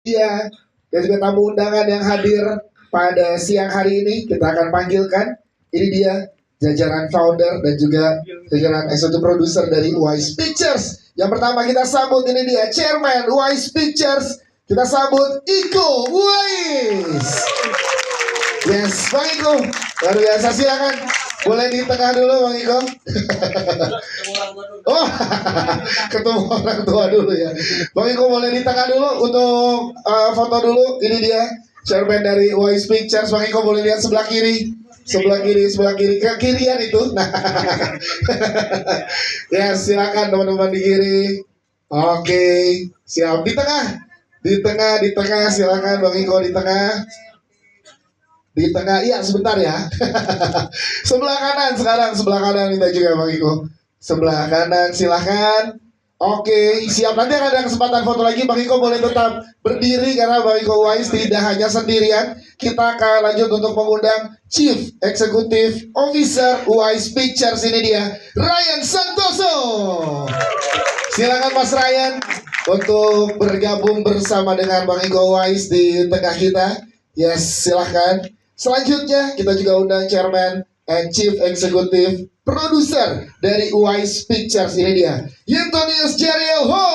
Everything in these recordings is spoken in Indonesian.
Iya, dan juga tamu undangan yang hadir pada siang hari ini kita akan panggilkan. Ini dia jajaran founder dan juga jajaran eksekutif produser dari Wise Pictures. Yang pertama kita sambut ini dia Chairman Wise Pictures. Kita sambut Iko Wise. Yes, Bang Iko, luar biasa, silakan. Boleh di tengah dulu Bang Iko. Oh, ketemu orang tua dulu ya. Bang Iko boleh di tengah dulu untuk foto dulu. Ini dia chairman dari Wise Pictures. Bang Iko boleh lihat sebelah kiri. Sebelah kiri, sebelah kiri, ke kirian itu. Nah, ya silakan teman-teman di kiri. Oke, siap di tengah, di tengah, silakan Bang Iko di tengah. Di tengah, iya sebentar ya. Sebelah kanan sekarang, sebelah kanan minta juga Bang Iko. Sebelah kanan silahkan. Oke, siap. Nanti akan ada kesempatan foto lagi. Bang Iko boleh tetap berdiri karena Bang Iko Wise tidak hanya sendirian. Kita akan lanjut untuk mengundang Chief Executive Officer Wise Pictures. Ini dia, Ryan Santoso. Silakan Mas Ryan untuk bergabung bersama dengan Bang Iko Wise di tengah kita. Yes, silahkan. Selanjutnya kita juga undang Chairman and Chief Executive Producer dari Wise Pictures. Ini dia, Yentonius Jeriel Ho.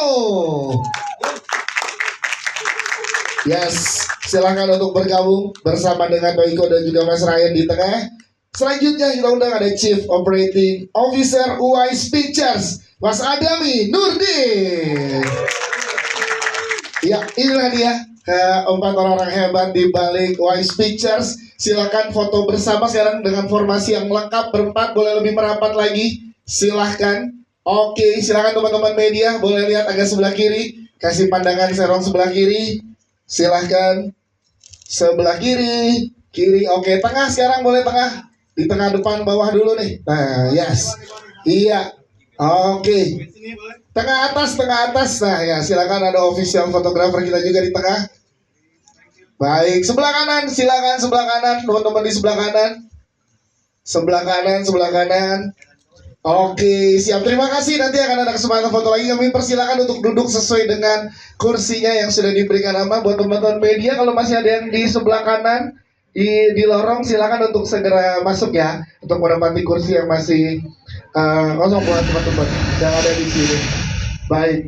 Yes, silahkan untuk bergabung bersama dengan Bang Iko dan juga Mas Ryan di tengah. Selanjutnya kita undang ada Chief Operating Officer Wise Pictures, Mas Adami Nurdin. Ya, inilah dia keempat orang hebat di balik Wise Pictures. Silakan foto bersama sekarang dengan formasi yang lengkap berempat. Boleh lebih merapat lagi, silahkan. Oke, silahkan teman-teman media boleh lihat agak sebelah kiri. Kasih pandangan serong sebelah kiri. Silahkan sebelah kiri, kiri. Oke, tengah sekarang boleh tengah. Di tengah depan bawah dulu nih. Nah, yes. Iya. Oke. Tengah atas, tengah atas. Nah ya, silakan ada official fotografer kita juga di tengah. Baik, sebelah kanan, silakan sebelah kanan, teman-teman di sebelah kanan. Sebelah kanan, sebelah kanan. Oke, siap. Terima kasih. Nanti akan ada kesempatan foto lagi. Kami persilakan untuk duduk sesuai dengan kursinya yang sudah diberikan nama. Buat teman-teman media, kalau masih ada yang di sebelah kanan, di lorong, silakan untuk segera masuk ya, untuk menempati kursi yang masih kosong buat teman-teman yang ada di sini. Baik.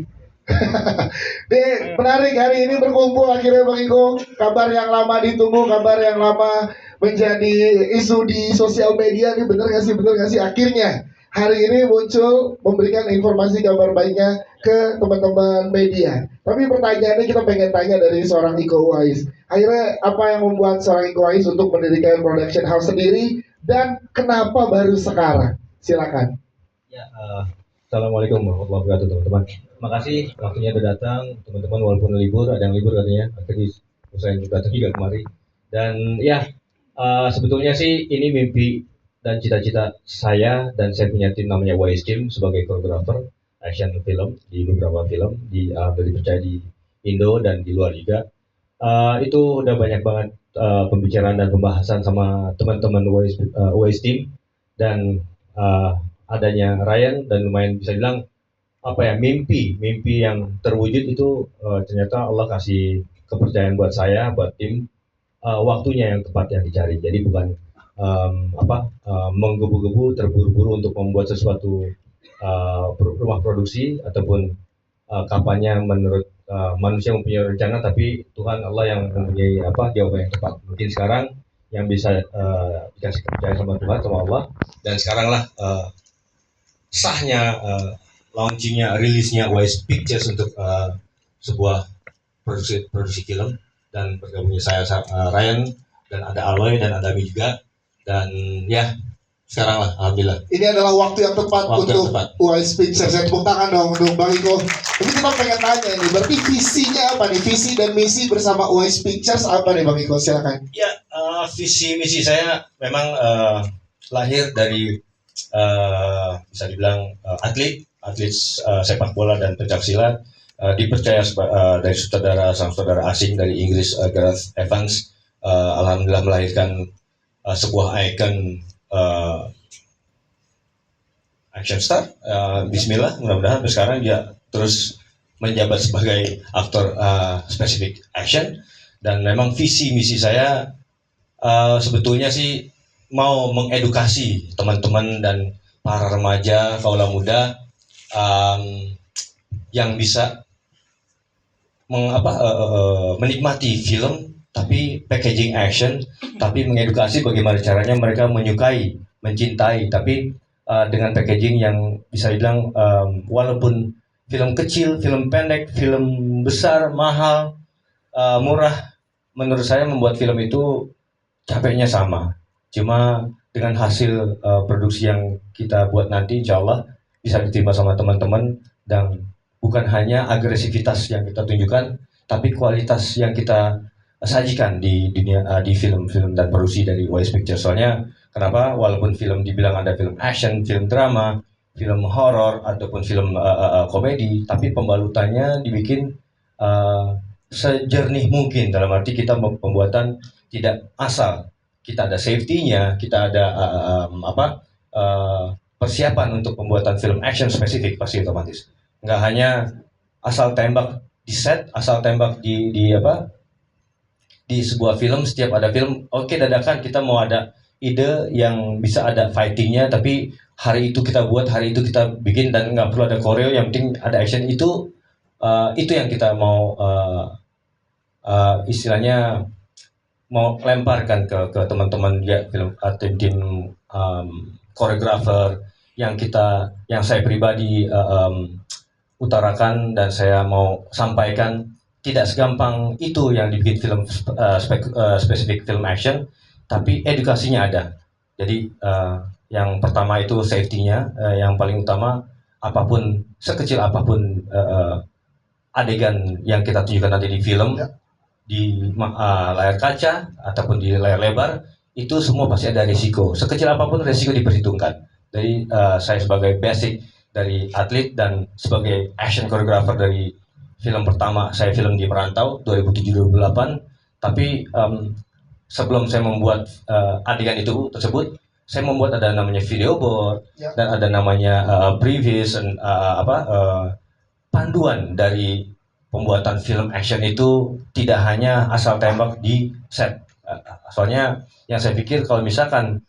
Menarik hari ini berkumpul akhirnya Bang Iko. Kabar yang lama ditunggu, kabar yang lama menjadi isu di sosial media nih, bener gak sih, bener gak sih? Akhirnya hari ini muncul memberikan informasi kabar baiknya ke teman-teman media. Tapi pertanyaannya kita pengen tanya dari seorang Iko Wise. Akhirnya apa yang membuat seorang Iko Wise untuk mendirikan production house sendiri dan kenapa baru sekarang? Silakan. Ya, Assalamualaikum warahmatullahi wabarakatuh teman-teman. Makasih waktunya udah datang teman-teman, walaupun libur, ada yang libur katanya, tapi saya juga datang juga kemari. Dan ya, sebetulnya sih ini mimpi dan cita-cita saya, dan saya punya tim namanya Wise Team sebagai koreografer action film di beberapa film dipercaya di Indo dan di luar juga. Itu udah banyak banget pembicaraan dan pembahasan sama teman-teman Wise Team, dan adanya Ryan, dan lumayan bisa bilang apa ya, mimpi yang terwujud itu ternyata Allah kasih kepercayaan buat saya, buat tim, waktunya yang tepat yang dicari. Jadi bukan menggebu-gebu terburu-buru untuk membuat sesuatu rumah produksi ataupun kampanye menurut manusia mempunyai rencana, tapi Tuhan Allah yang mempunyai jawaban yang tepat. Mungkin sekarang yang bisa dikasih kepercayaan sama Tuhan, sama Allah, dan sekarang lah sahnya launchingnya, rilisnya Wise Pictures untuk sebuah produksi film, dan bergabungnya saya Ryan, dan ada Aloy dan ada Ami juga, dan ya sekarang lah alhamdulillah. Ini adalah waktu yang tepat untuk Wise Pictures. Saya tepuk tangan dong untuk Bang Iko. Tapi kita pengen tanya ini, berarti visinya apa nih? Visi dan misi bersama Wise Pictures apa nih Bang Iko? Silakan. Ya, visi misi saya memang lahir dari bisa dibilang atlet sepak bola dan pencaksilat, dipercaya dari sang saudara asing dari Inggris, Gareth Evans, alhamdulillah melahirkan sebuah ikon action star. Bismillah, mudah-mudahan sekarang dia terus menjabat sebagai aktor spesifik action, dan memang visi misi saya sebetulnya sih mau mengedukasi teman-teman dan para remaja kaula muda yang bisa menikmati film tapi packaging action, tapi mengedukasi bagaimana caranya mereka menyukai, mencintai, tapi dengan packaging yang bisa dibilang walaupun film kecil, film pendek, film besar, mahal, murah, menurut saya membuat film itu capeknya sama. Cuma dengan hasil produksi yang kita buat nanti, insya Allah bisa diterima sama teman-teman, dan bukan hanya agresivitas yang kita tunjukkan, tapi kualitas yang kita sajikan di dunia di film-film dan produksi dari Wise Pictures. Soalnya kenapa? Walaupun film dibilang ada film action, film drama, film horor ataupun film komedi, tapi pembalutannya dibikin sejernih mungkin, dalam arti kita pembuatan tidak asal, kita ada safety-nya, kita ada persiapan untuk pembuatan film action spesifik, pasti otomatis nggak hanya asal tembak di set, asal tembak di sebuah film. Setiap ada film, oke, dadakan kita mau ada ide yang bisa ada fightingnya, tapi hari itu kita buat, hari itu kita bikin, dan nggak perlu ada koreo, yang penting ada action. Itu yang kita mau istilahnya mau lemparkan ke teman-teman ya, film tim koreografer yang saya pribadi utarakan, dan saya mau sampaikan tidak segampang itu yang dibikin film spesifik film action, tapi edukasinya ada. Jadi yang pertama itu safety-nya, yang paling utama, apapun sekecil apapun adegan yang kita tunjukkan nanti di film, di layar kaca ataupun di layar lebar, itu semua pasti ada risiko. Sekecil apapun risiko diperhitungkan. Jadi saya sebagai basic dari atlet dan sebagai action choreographer dari film pertama saya, film di Merantau 2007-2008, tapi sebelum saya membuat adegan itu tersebut, saya membuat ada namanya video board dan ada namanya previs, panduan dari pembuatan film action itu tidak hanya asal tembak di set. Soalnya yang saya pikir kalau misalkan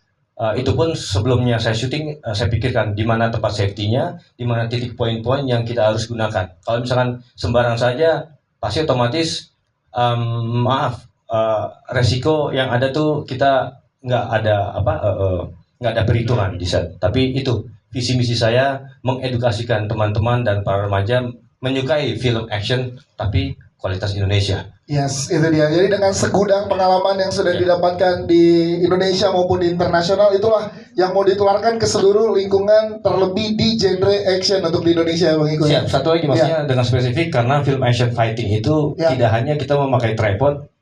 itu pun sebelumnya saya syuting, saya pikirkan di mana tempat safety-nya, di mana titik poin-poin yang kita harus gunakan. Kalau misalkan sembarang saja, pasti otomatis resiko yang ada tuh kita nggak ada perhitungan di set. Tapi itu visi misi saya, mengedukasikan teman-teman dan para remaja menyukai film action tapi kualitas Indonesia. Yes, itu dia. Jadi dengan segudang pengalaman yang sudah didapatkan di Indonesia maupun di internasional, itulah yang mau ditularkan ke seluruh lingkungan, terlebih di genre action untuk di Indonesia, Bang Iko. Siap. Satu lagi maksudnya dengan spesifik, karena film action fighting itu tidak hanya kita memakai tripod,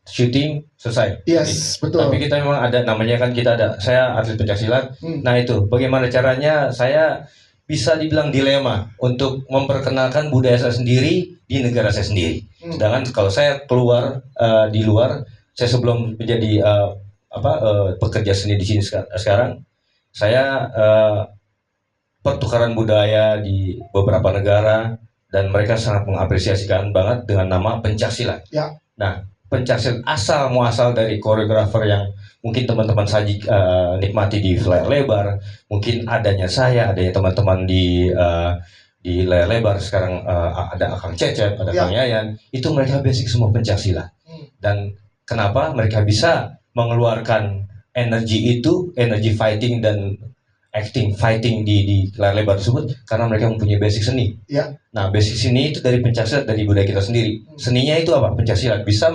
shooting, selesai. Yes, betul. Tapi kita memang ada namanya kan, saya atlet pencaksilat. Nah itu, bagaimana caranya saya bisa dibilang dilema untuk memperkenalkan budaya saya sendiri di negara saya sendiri. Sedangkan kalau saya keluar di luar, saya sebelum menjadi pekerja seni di sini sekarang, saya pertukaran budaya di beberapa negara, dan mereka sangat mengapresiasikan banget dengan nama pencaksilat. Ya. Nah, pencaksilat asal muasal dari koreografer yang mungkin teman-teman nikmati di layar lebar, mungkin adanya teman-teman di layar lebar sekarang, ada Akang Cecep, ada Kang Yayan, itu mereka basic semua pencaksilat. Dan kenapa mereka bisa mengeluarkan energi fighting dan fighting di layar lebar tersebut, karena mereka mempunyai basic seni. Nah, basic seni itu dari pencaksilat, dari budaya kita sendiri. Seninya itu apa? Pencaksilat bisa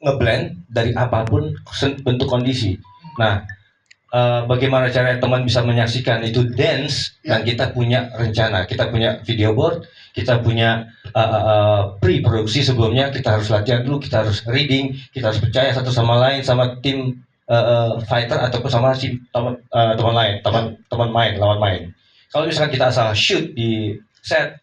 ngeblend dari apapun bentuk kondisi. Nah, bagaimana caranya teman bisa menyaksikan itu dance, dan kita punya rencana, kita punya video board, kita punya pre-produksi sebelumnya, kita harus latihan dulu, kita harus reading, kita harus percaya satu sama lain, sama tim fighter ataupun sama si lawan main. Kalau misalkan kita asal shoot di set,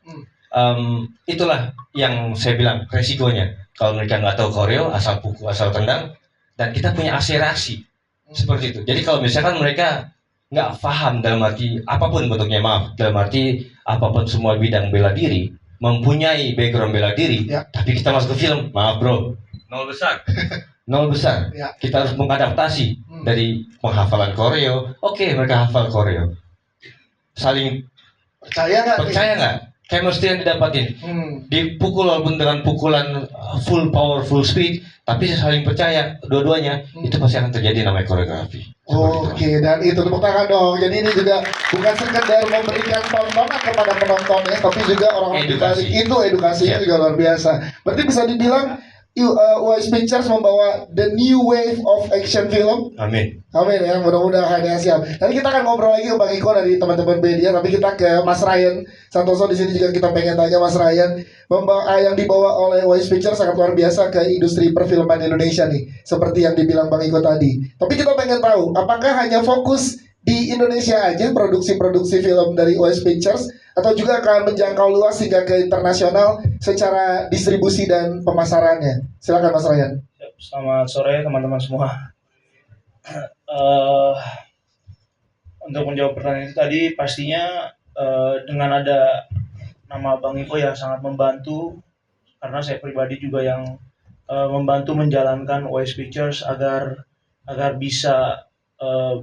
itulah yang saya bilang resikonya. Kalau mereka nggak tahu koreo, asal pukul, asal tendang, dan kita punya akselerasi seperti itu. Jadi kalau misalkan mereka nggak paham dalam arti apapun bentuknya, maaf, dalam arti apapun semua bidang bela diri, mempunyai background bela diri, Ya. tapi kita masuk ke film, maaf bro, nol besar. Nol besar. Ya. Kita harus mengadaptasi dari penghafalan koreo. Oke, mereka hafal koreo. Saling percaya nggak? Chemistry yang didapatin. Dipukul walaupun dengan pukulan full power, full speed, tapi saling percaya dua-duanya, itu pasti akan terjadi namanya koreografi. Oke, dan itu tepuk tangan dong. Jadi ini juga bukan sekedar memberikan tontonan kepada penontonnya, tapi juga orang-orang di balik itu edukasinya juga luar biasa. Berarti bisa dibilang UIS Pictures membawa the new wave of action film. Amin. Amin ya, mudah-mudahan ya, siap. Nanti kita akan ngobrol lagi Bang Iko dari teman-teman media, tapi kita ke Mas Ryan Santoso di sini juga kita pengen tanya Mas Ryan, yang dibawa oleh UIS Pictures sangat luar biasa ke industri perfilman Indonesia nih, seperti yang dibilang Bang Iko tadi. Tapi kita pengen tahu, apakah hanya fokus di Indonesia aja produksi-produksi film dari UIS Pictures, atau juga akan menjangkau luas hingga ke internasional secara distribusi dan pemasarannya? Silakan Mas Ryan. Selamat sore teman-teman semua. Untuk menjawab pertanyaan itu tadi, pastinya dengan ada nama Bang Iko ya sangat membantu, karena saya pribadi juga yang membantu menjalankan UIS Pictures agar bisa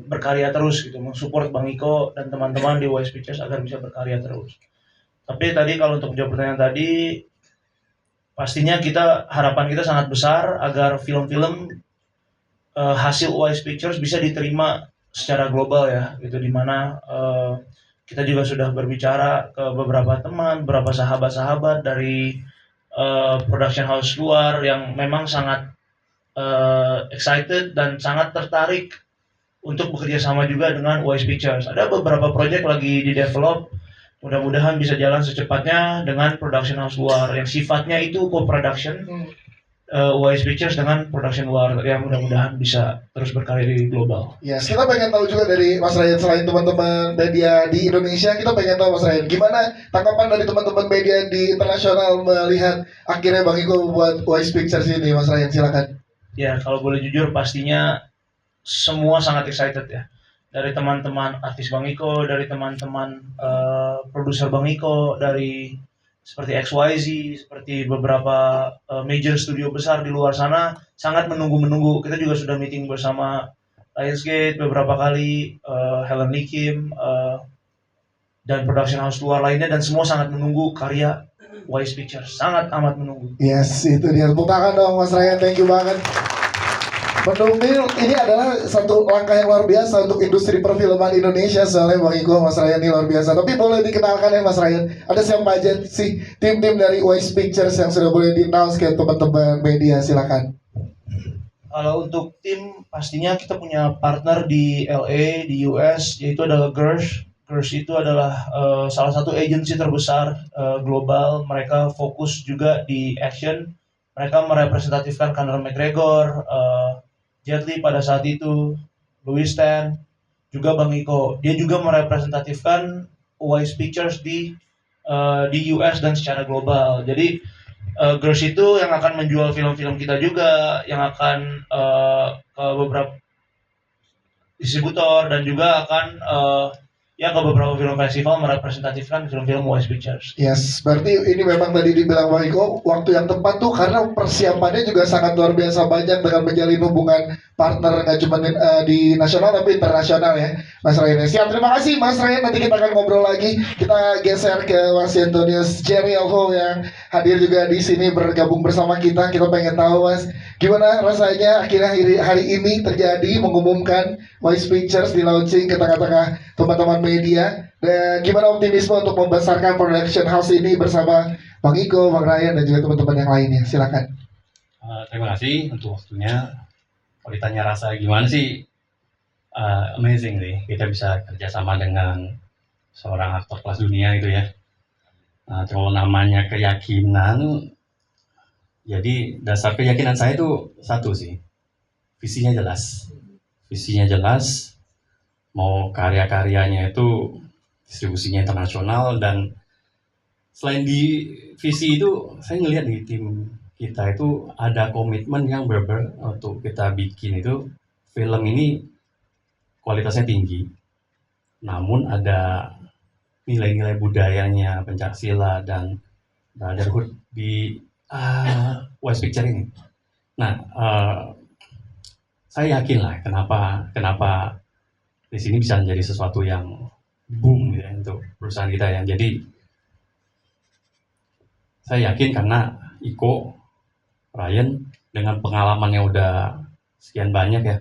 berkarya terus gitu, mensupport Bang Iko dan teman-teman di UIS Pictures agar bisa berkarya terus. Tapi tadi kalau untuk menjawab pertanyaan tadi, pastinya harapan kita sangat besar agar film-film hasil UIS Pictures bisa diterima secara global ya, gitu, dimana kita juga sudah berbicara ke beberapa teman, beberapa sahabat-sahabat dari production house luar yang memang sangat excited dan sangat tertarik untuk bekerja sama juga dengan UIS Pictures. Ada beberapa proyek lagi di develop, mudah-mudahan bisa jalan secepatnya dengan production house luar yang sifatnya itu co-production. UIS Pictures dengan production luar yang mudah-mudahan bisa terus berkarya di global. Yes, kita pengen tahu juga dari Mas Ryan, selain teman-teman media di Indonesia, kita pengen tahu Mas Ryan, gimana tanggapan dari teman-teman media di internasional melihat akhirnya Bang Iko buat UIS Pictures ini, Mas Ryan, silakan. Ya, kalau boleh jujur pastinya semua sangat excited ya. Dari teman-teman artis Bang Iko, dari teman-teman produser Bang Iko, dari seperti XYZ, seperti beberapa major studio besar di luar sana sangat menunggu-menunggu. Kita juga sudah meeting bersama Lionsgate beberapa kali, Helen Lee Kim, dan production house luar lainnya, dan semua sangat menunggu karya UIS Pictures, sangat amat menunggu. Yes, itu dia. Tepuk tangan dong Mas Ryan, thank you banget. Menunggu ini adalah satu langkah yang luar biasa untuk industri perfilman Indonesia, soalnya Bang Iko, Mas Ryan ini luar biasa. Tapi boleh dikenalkan ya Mas Ryan, ada siapa aja sih tim-tim dari UIS Pictures yang sudah boleh di-announce ke teman-teman media, silakan. Kalau untuk tim, pastinya kita punya partner di LA, di US, yaitu adalah Gersh. Gersh itu adalah salah satu agensi terbesar global. Mereka fokus juga di action. Mereka merepresentatifkan Conor McGregor, Jet Li pada saat itu, Louis Tan, juga Bang Iko. Dia juga merepresentatifkan UIS Pictures di US dan secara global. Jadi Girls itu yang akan menjual film-film kita juga, yang akan ke beberapa distributor, dan juga akan ya ke beberapa film festival merepresentatifkan film-film UIS Pictures. Yes, berarti ini memang tadi dibilang Bang Iko, waktu yang tepat tuh karena persiapannya juga sangat luar biasa banyak dengan menjalin hubungan partner nggak cuma di nasional tapi internasional ya, Mas Ryan. Siap, terima kasih Mas Ryan. Nanti kita akan ngobrol lagi. Kita geser ke Mas Antonius Jerry Alho yang hadir juga di sini bergabung bersama kita. Kita pengen tahu Mas, gimana rasanya akhirnya hari ini terjadi mengumumkan UIS Pictures di launching ke tengah-tengah teman-teman media, dan gimana optimisme untuk membesarkan production house ini bersama Bang Iko, Bang Ryan, dan juga teman-teman yang lainnya. Silakan. Terima kasih untuk waktunya. Kalau ditanya rasa gimana sih, amazing sih. Kita bisa kerjasama dengan seorang aktor kelas dunia itu ya. Kalau namanya keyakinan, jadi dasar keyakinan saya itu satu sih, visinya jelas. Visinya jelas, mau karya-karyanya itu distribusinya internasional, dan selain di visi itu saya ngelihat di tim kita itu ada komitmen yang benar-benar untuk kita bikin itu film ini kualitasnya tinggi, namun ada nilai-nilai budayanya Pencak dan brotherhood di Wise Picture ini. Nah, saya yakin lah kenapa di sini bisa menjadi sesuatu yang boom ya untuk perusahaan kita ya. Jadi saya yakin karena Iko, Ryan dengan pengalaman yang udah sekian banyak ya,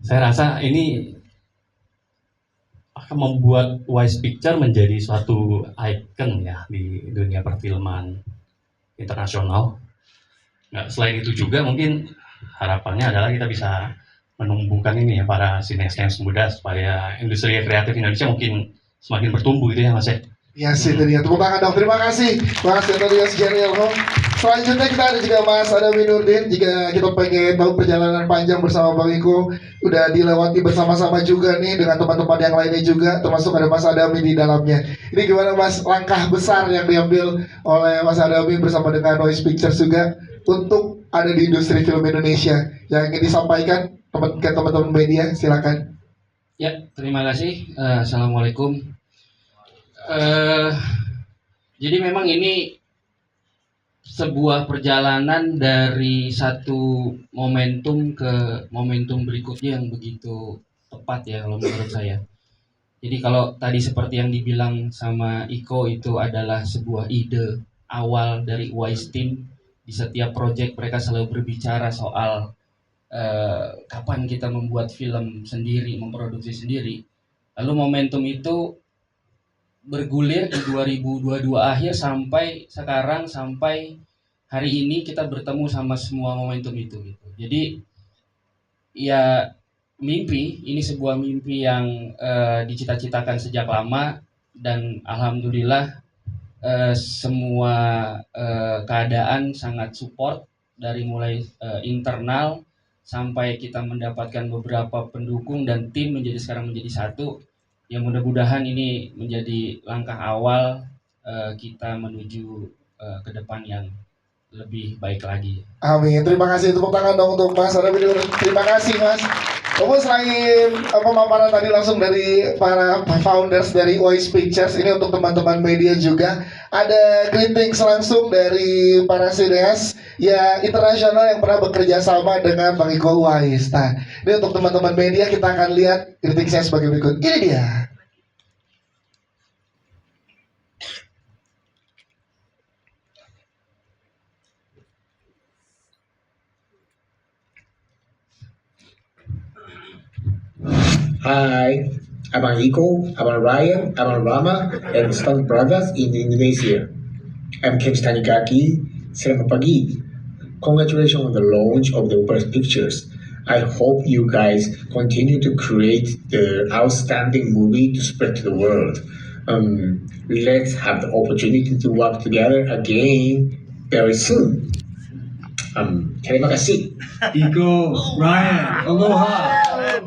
saya rasa ini akan membuat Wise Picture menjadi suatu ikon ya di dunia perfilman internasional. Nah, selain itu juga mungkin harapannya adalah kita bisa menumbuhkan ini ya para sineas muda supaya industri kreatif Indonesia mungkin semakin bertumbuh gitu ya Mas ya. Ya sih itu dia. Tepuk tangan dong. Terima kasih Mas Antonius Jeriel. Selanjutnya kita ada juga Mas Adami Nurdin. Jika kita pengen tahu perjalanan panjang bersama Bang Iko, udah dilewati bersama-sama juga nih dengan teman-teman yang lainnya juga, termasuk ada Mas Adami di dalamnya. Ini gimana Mas, langkah besar yang diambil oleh Mas Adami bersama dengan Noise Pictures juga untuk ada di industri film Indonesia yang ingin disampaikan ke teman-teman media, silakan. Ya, terima kasih. Assalamualaikum. Jadi memang ini sebuah perjalanan dari satu momentum ke momentum berikutnya yang begitu tepat ya kalau menurut saya. Jadi kalau tadi seperti yang dibilang sama Iko itu adalah sebuah ide awal dari Wise Team. Di setiap proyek mereka selalu berbicara soal kapan kita membuat film sendiri, memproduksi sendiri. Lalu momentum itu bergulir di 2022 akhir sampai sekarang, sampai hari ini kita bertemu sama semua momentum itu gitu. Jadi ya ini sebuah mimpi yang dicita-citakan sejak lama, dan alhamdulillah semua keadaan sangat support dari mulai internal sampai kita mendapatkan beberapa pendukung dan tim sekarang menjadi satu. Ya mudah-mudahan ini menjadi langkah awal kita menuju ke depan yang lebih baik lagi. Amin. Terima kasih, tepuk tangan dong untuk Mas Adami. Terima kasih Mas. Kamu selain pemaparan tadi langsung dari para founders dari Wise Pictures, ini untuk teman-teman media juga ada greetings langsung dari para sineas ya internasional yang pernah bekerja sama dengan Bang Iko Uwais. Nah, ini untuk teman-teman media kita akan lihat greetingsnya sebagai berikut. Ini dia. Hi, Abang Iko, Abang Ryan, Abang Rama, and Stunt Brothers in Indonesia. I'm Kim Stanigaki. Selamat pagi. Congratulations on the launch of the Wise Pictures. I hope you guys continue to create the outstanding movie to spread to the world. Let's have the opportunity to work together again very soon. Terima kasih. Iko, Ryan, aloha.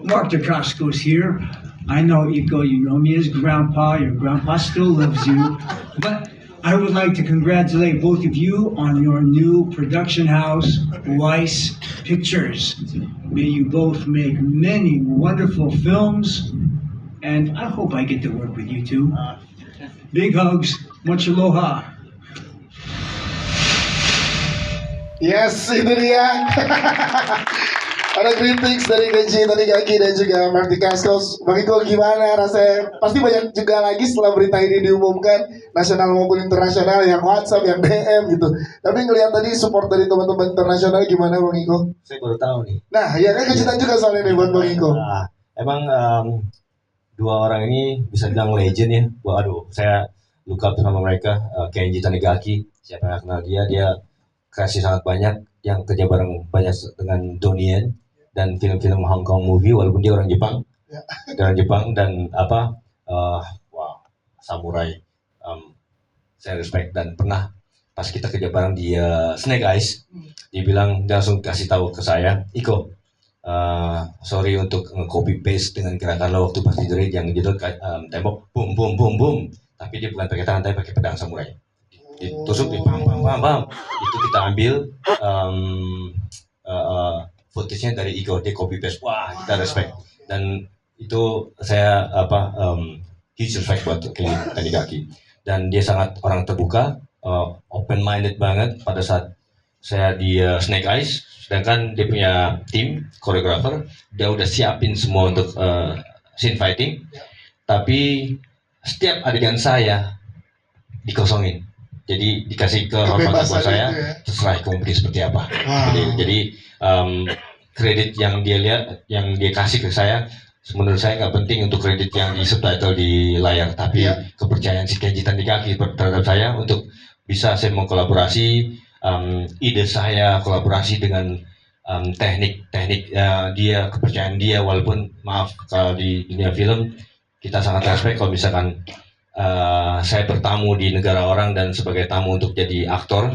Mark Dacascos here. I know, Iko, you know me as Grandpa. Your grandpa still loves you. But I would like to congratulate both of you on your new production house, Wise Pictures. May you both make many wonderful films. And I hope I get to work with you too. Big hugs. Much aloha. Yes, itu dia. Ada greetings dari Genji tadi Kaki dan juga Marty Kaskos. Bang Iko gimana rasanya? Pasti banyak juga lagi setelah berita ini diumumkan, nasional maupun internasional, yang WhatsApp, yang DM gitu. Tapi ngelihat tadi support dari teman-teman internasional gimana Bang Iko? Saya baru tahu nih. Nah, ya kan kejutan juga soalnya nih buat Bang Iko. Nah, emang dua orang ini bisa bilang legend ya. Waduh, saya look up sama mereka. Kenji Tanigaki, siapa yang kenal dia kreasi sangat banyak, yang kerja bareng banyak dengan Donnie Yen dan film-film Hong Kong movie, walaupun dia orang Jepang. Ya. Orang Jepang dan wow, samurai. Saya respect, dan pernah pas kita kerja bareng di Snake Eyes, dia langsung kasih tahu ke saya, Iko, sorry untuk copy paste dengan gerakan lo waktu pas tidur yang gitu tembok boom boom boom boom, tapi dia bukan pakai tangan tapi pakai pedang samurai, ditusuk di pam itu kita ambil footage-nya dari Iko, dia copy paste, wah kita respect. Dan itu saya huge respect buat Kenji Tanigaki, dan dia sangat orang terbuka, open minded banget pada saat saya di Snake Eyes, sedangkan dia punya tim koreografer, dia udah siapin semua untuk scene fighting, tapi setiap adegan saya dikosongin, jadi dikasih kehormatan buat saya, itu ya. terserah kamu bikin seperti apa. Jadi kredit yang dia lihat, yang dia kasih ke saya, menurut saya nggak penting untuk kredit yang di subtitle di layar, tapi kepercayaan si Kenji Tanigaki terhadap saya untuk bisa saya mau kolaborasi, ide saya kolaborasi dengan teknik-teknik dia, kepercayaan dia, walaupun maaf kalau di dunia film kita sangat respect kalau misalkan saya bertamu di negara orang dan sebagai tamu untuk jadi aktor,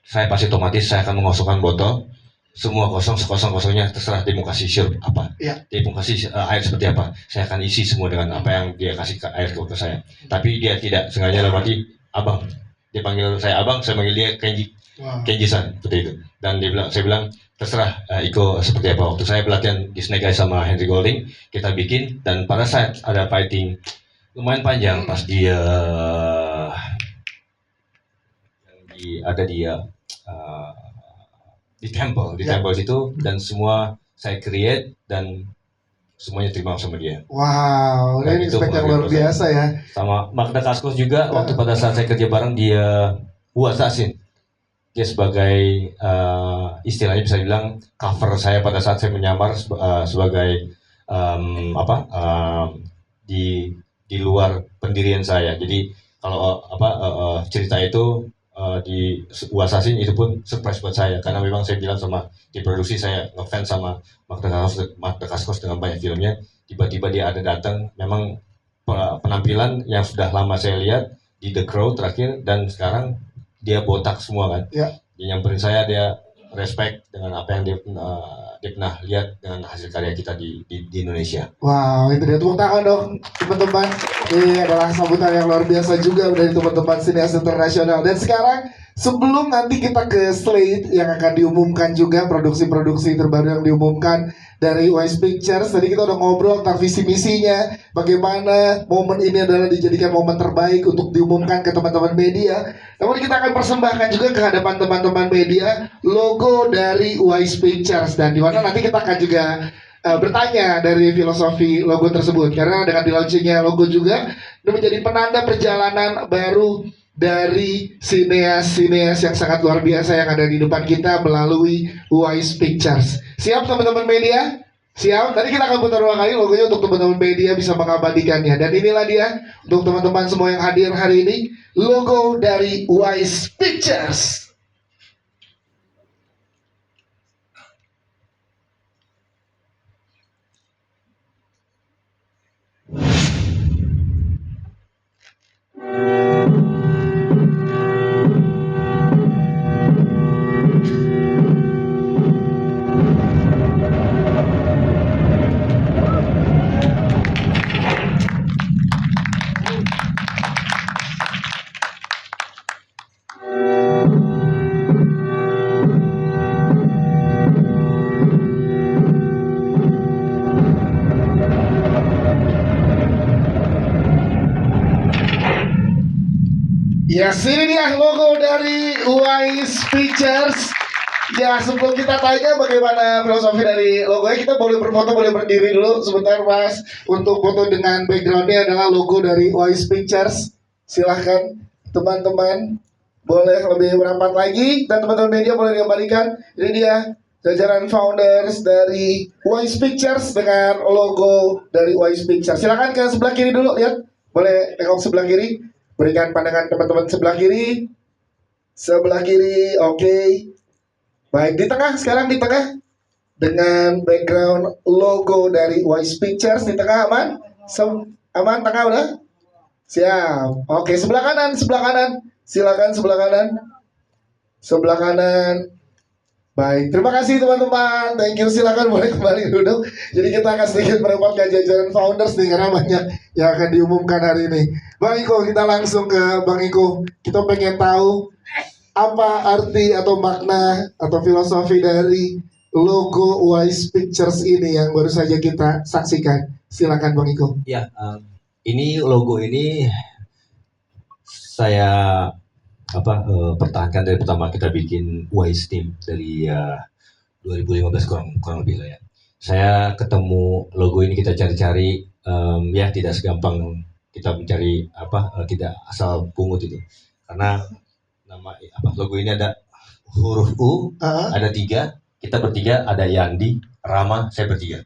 saya pasti otomatis saya akan mengosongkan botol, semua kosong, sekosong-kosongnya, terserah dia mau kasih sirup apa, dia mau kasih air seperti apa, saya akan isi semua dengan apa yang dia kasih air ke saya. Tapi dia tidak sengaja dalam arti abang, dia panggil saya abang, saya panggil dia Kenji, Kenji-san, seperti itu. Dan saya bilang terserah Iko seperti apa. Waktu saya pelatihan di Snake Eyes sama Henry Golding, kita bikin, dan pada saat ada fighting lumayan panjang pas dia ada dia di temple situ, dan semua saya create dan semuanya terima sama dia. Wow, ini respect yang luar biasa ya. Sama Magda Kaskos juga, waktu pada saat saya kerja bareng dia Assassin, dia sebagai istilahnya bisa dibilang cover saya pada saat saya menyamar sebagai di luar pendirian saya. Jadi kalau cerita itu di Assassin itu pun surprise buat saya, karena memang saya bilang sama di produksi, saya ngefans sama Magda Kaskos dengan banyak filmnya. Tiba-tiba dia ada datang, memang penampilan yang sudah lama saya lihat di The Crow terakhir, dan sekarang dia botak semua kan. Dia nyamperin saya, dia respect dengan apa yang dia pernah lihat dengan hasil karya kita di Indonesia. Wow, itu dia, tepuk tangan dong teman-teman. Ini adalah sambutan yang luar biasa juga dari teman-teman sinias internasional. Dan sekarang sebelum nanti kita ke slate yang akan diumumkan juga, produksi-produksi terbaru yang diumumkan dari Wise Pictures. Tadi kita udah ngobrol tentang visi misinya, bagaimana momen ini adalah dijadikan momen terbaik untuk diumumkan ke teman-teman media. Namun kita akan persembahkan juga ke hadapan teman-teman media logo dari Wise Pictures, dan di mana nanti kita akan juga bertanya dari filosofi logo tersebut, karena dengan di launchingnya logo juga itu menjadi penanda perjalanan baru dari sineas-sineas yang sangat luar biasa yang ada di depan kita melalui Wise Pictures. Siap teman-teman media? Siap? Tadi kita akan putar 2 kali logonya untuk teman-teman media bisa mengabadikannya. Dan inilah dia untuk teman-teman semua yang hadir hari ini, logo dari Wise Pictures. Yes, ini dia logo dari Wise Pictures. Ya, sebelum kita tanya bagaimana filosofi dari logonya, kita boleh berfoto, boleh berdiri dulu sebentar Mas. Untuk foto dengan backgroundnya adalah logo dari Wise Pictures. Silahkan teman-teman, boleh lebih merapat lagi, dan teman-teman media boleh dikembalikan. Ini dia jajaran founders dari Wise Pictures dengan logo dari Wise Pictures. Silahkan ke sebelah kiri dulu, lihat. Boleh tengok sebelah kiri. Berikan pandangan teman-teman sebelah kiri. Sebelah kiri, oke. Baik, di tengah, sekarang di tengah. Dengan background logo dari Wise Pictures. Di tengah aman? Aman, tengah udah? Siap. Oke, sebelah kanan, sebelah kanan. Silakan sebelah kanan. Sebelah kanan. Baik, terima kasih teman-teman. Thank you, silakan boleh kembali duduk. Jadi kita akan sedikit merepotkan jajaran founders nih, karena banyak yang akan diumumkan hari ini. Bang Iko, kita langsung ke Bang Iko. Kita pengen tahu apa arti atau makna atau filosofi dari logo Wise Pictures ini yang baru saja kita saksikan. Silakan Bang Iko. Ya, ini logo ini saya pertahankan dari pertama kita bikin Wise Team dari 2015 kurang lebih lah ya. Saya ketemu logo ini kita cari-cari, ya tidak segampang kita mencari tidak asal pungut itu, karena logo ini ada huruf U, ada 3, kita bertiga, ada Yandi, Rama, saya bertiga.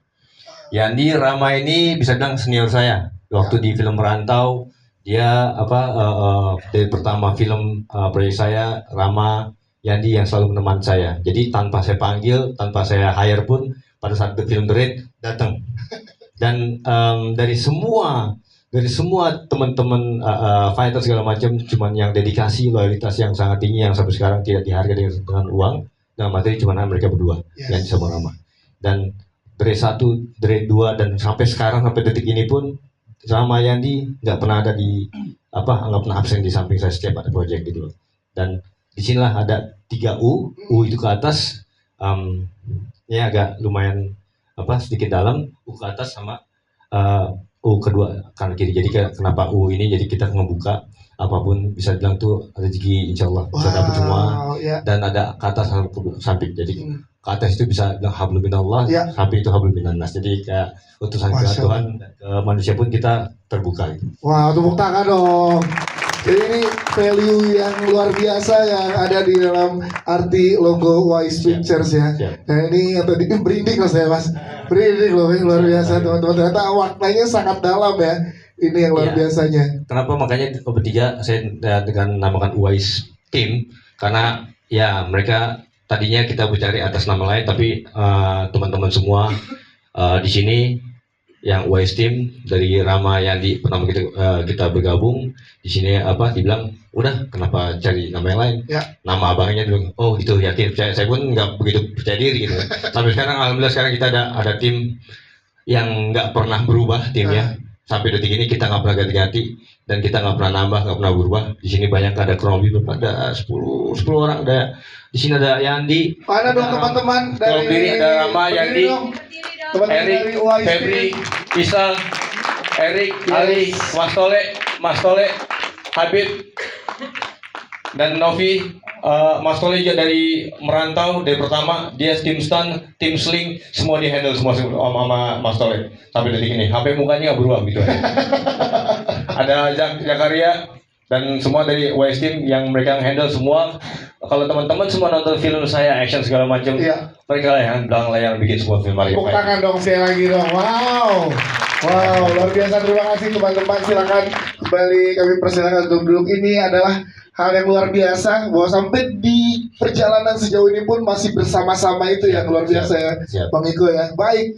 Yandi, Rama ini bisa bilang senior saya. Waktu di film Merantau, dia dari pertama film proyek saya, Rama, Yandi yang selalu menemani saya. Jadi tanpa saya panggil, tanpa saya hire pun, pada saat film The Raid datang. Dan dari semua teman-teman fighter segala macam, cuman yang dedikasi, loyalitas yang sangat tinggi yang sampai sekarang tidak dihargai dengan uang, dengan materi, cuman mereka berdua, Yandi sama Rama. Dan Dread 1, Dread 2 dan sampai sekarang sampai detik ini pun sama Yandi nggak pernah ada nggak pernah absen di samping saya setiap ada proyek gitu loh. Dan disinilah ada 3 U itu ke atas, ya agak lumayan sedikit dalam, U ke atas sama U kedua kanan kiri. Jadi kenapa U ini? Jadi kita ngebuka apapun bisa bilang tuh rezeki insya Allah bisa dapat semua. Dan ada ke atas sama ke samping. Jadi ke atas itu bisa bilang hablum minallah, samping itu hablum minannas. Jadi kayak utusan ke Tuhan dan ke manusia pun kita terbuka gitu. Wah, tepuk tangan dong. Jadi ini value yang luar biasa yang ada di dalam arti logo Wise Pictures ya. Nah ini berinding loh saya mas, berinding loh, ini luar biasa teman-teman. Ternyata maknanya sangat dalam ya. Ini yang luar biasanya. Kenapa makanya bertiga saya dengan namakan Wise Team, karena ya mereka tadinya kita mencari atas nama lain, tapi teman-teman semua di sini yang Wise Team dari Rama Yandi pertama kita bergabung di sini dibilang udah kenapa cari nama yang lain, nama abangnya dulu, oh gitu yakin. Saya pun nggak begitu percaya diri gitu. Sampai sekarang alhamdulillah sekarang kita ada tim yang nggak pernah berubah timnya. Sampai detik ini kita nggak pernah ganti-ganti dan kita nggak pernah nambah, nggak pernah berubah. Di sini banyak ada kronologi, ada 10 orang, ada di sini ada Yandi. Mana dong teman-teman dari ada Rama, Yandi, Erik, Febri, Isal, Erik, Ali, Mas Tole, Habib, dan Novi. Mas Tole juga dari Merantau, dari pertama dia tim stun, tim sling, semua di handle semua sama Mas Tole sampai detik ini. HP mukanya nggak berubah gitu. Ada Jakaria dan semua dari Wise Team yang mereka handle semua. Kalau teman-teman semua nonton film saya action segala macam, mereka lah yang belakang layar bikin semua film Mario. Tepuk tangan dong sekali lagi dong. Wow, luar biasa. Terima kasih teman-teman. Silakan kembali kami persilakan untuk duduk. Ini adalah hal yang luar biasa bahwa sampai di perjalanan sejauh ini pun masih bersama-sama, itu yang luar biasa ya Bang Iko ya. Baik,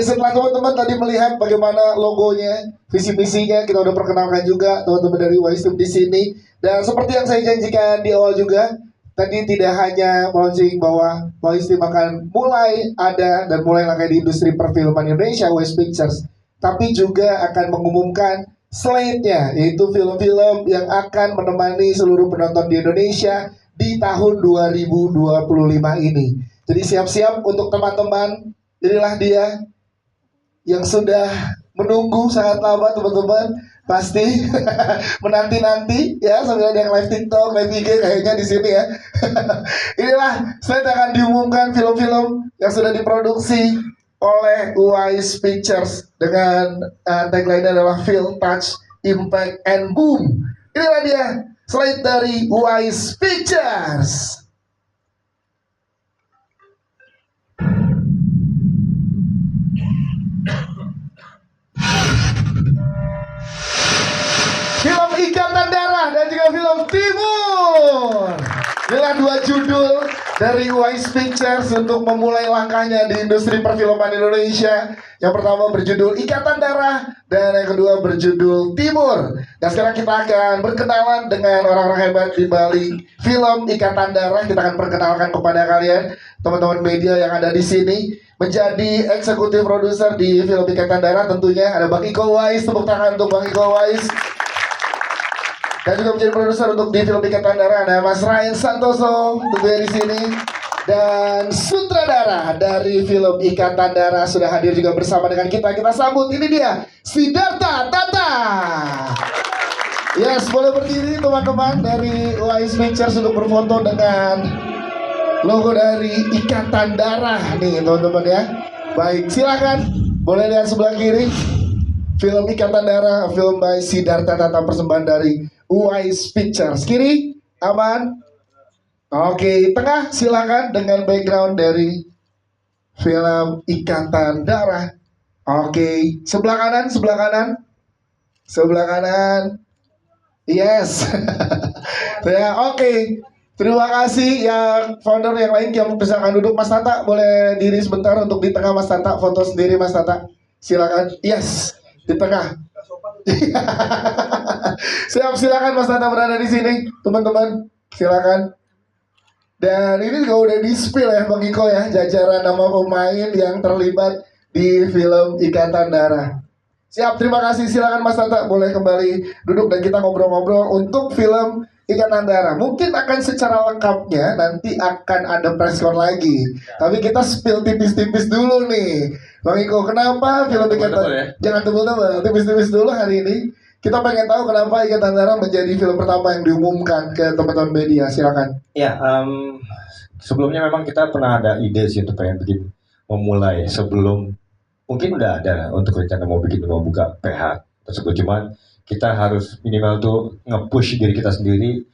setelah teman-teman tadi melihat bagaimana logonya, visi misinya, kita udah perkenalkan juga teman-teman dari Wise Team di sini. Dan seperti yang saya janjikan di awal juga, tadi tidak hanya launching bahwa Wise Team akan mulai ada dan mulai langkah di industri perfilman Indonesia, Wise Pictures, tapi juga akan mengumumkan slate-nya, yaitu film-film yang akan menemani seluruh penonton di Indonesia di tahun 2025 ini. Jadi siap-siap untuk teman-teman. Inilah dia yang sudah menunggu sangat lama teman-teman. Pasti menanti-nanti ya, sambil ada yang live TikTok, live IG kayaknya di sini ya. Inilah slate akan diumumkan film-film yang sudah diproduksi oleh Wise Pictures dengan tagline adalah Feel, Touch, Impact, and Boom. Inilah dia slide dari Wise Pictures. Film Ikatan Darah dan juga film Timur. Inilah 2 judul dari Wise Pictures untuk memulai langkahnya di industri perfilman Indonesia. Yang pertama berjudul Ikatan Darah dan yang kedua berjudul Timur. Dan sekarang kita akan berkenalan dengan orang-orang hebat di balik film Ikatan Darah. Kita akan perkenalkan kepada kalian teman-teman media yang ada di sini. Menjadi eksekutif produser di film Ikatan Darah tentunya ada Bang Iko Wise. Tepuk tangan untuk Bang Iko Wise. Dan juga menjadi produser untuk di film Ikatan Darah ada Mas Ryan Santoso tentunya di sini. dan sutradara dari film Ikatan Darah sudah hadir juga bersama dengan kita. Kita sambut, ini dia Siddhartha Tata. Yes, boleh berdiri teman-teman dari Wise Pictures untuk berfoto dengan logo dari Ikatan Darah nih teman-teman ya. Baik, silakan boleh lihat sebelah kiri. Film Ikatan Darah, film by Siddhartha Tata, persembahan dari Wise Pictures. Kiri, aman. Oke, tengah silakan dengan background dari film Ikatan Darah. Oke, sebelah kanan, sebelah kanan. Sebelah kanan. Yes. Ya, oke. Terima kasih yang founder yang lain yang misalkan duduk. Mas Tata boleh diri sebentar untuk di tengah Mas Tata, foto sendiri Mas Tata. Silakan. Yes, di tengah. Siap, silakan Mas Tata berada di sini, teman-teman. Silakan. Dan ini juga udah di-spill ya Bang Iko ya, jajaran nama pemain yang terlibat di film Ikatan Darah. Siap, terima kasih. Silakan Mas Tata boleh kembali duduk dan kita ngobrol-ngobrol untuk film Ikatan Darah. Mungkin akan secara lengkapnya nanti akan ada preskon lagi. Tapi kita spill tipis-tipis dulu nih. Bang Iko, kenapa film Ikatan Darah? Jangan tebel-tebel, tipis-tipis dulu hari ini. Kita pengen tahu kenapa Ikatan Darah menjadi film pertama yang diumumkan ke teman-teman media. Silakan. Ya, sebelumnya memang kita pernah ada ide sih untuk pengen bikin, memulai sebelum, mungkin udah ada untuk rencana mau buka PH tersebut. Cuman kita harus minimal tuh nge-push diri kita sendiri,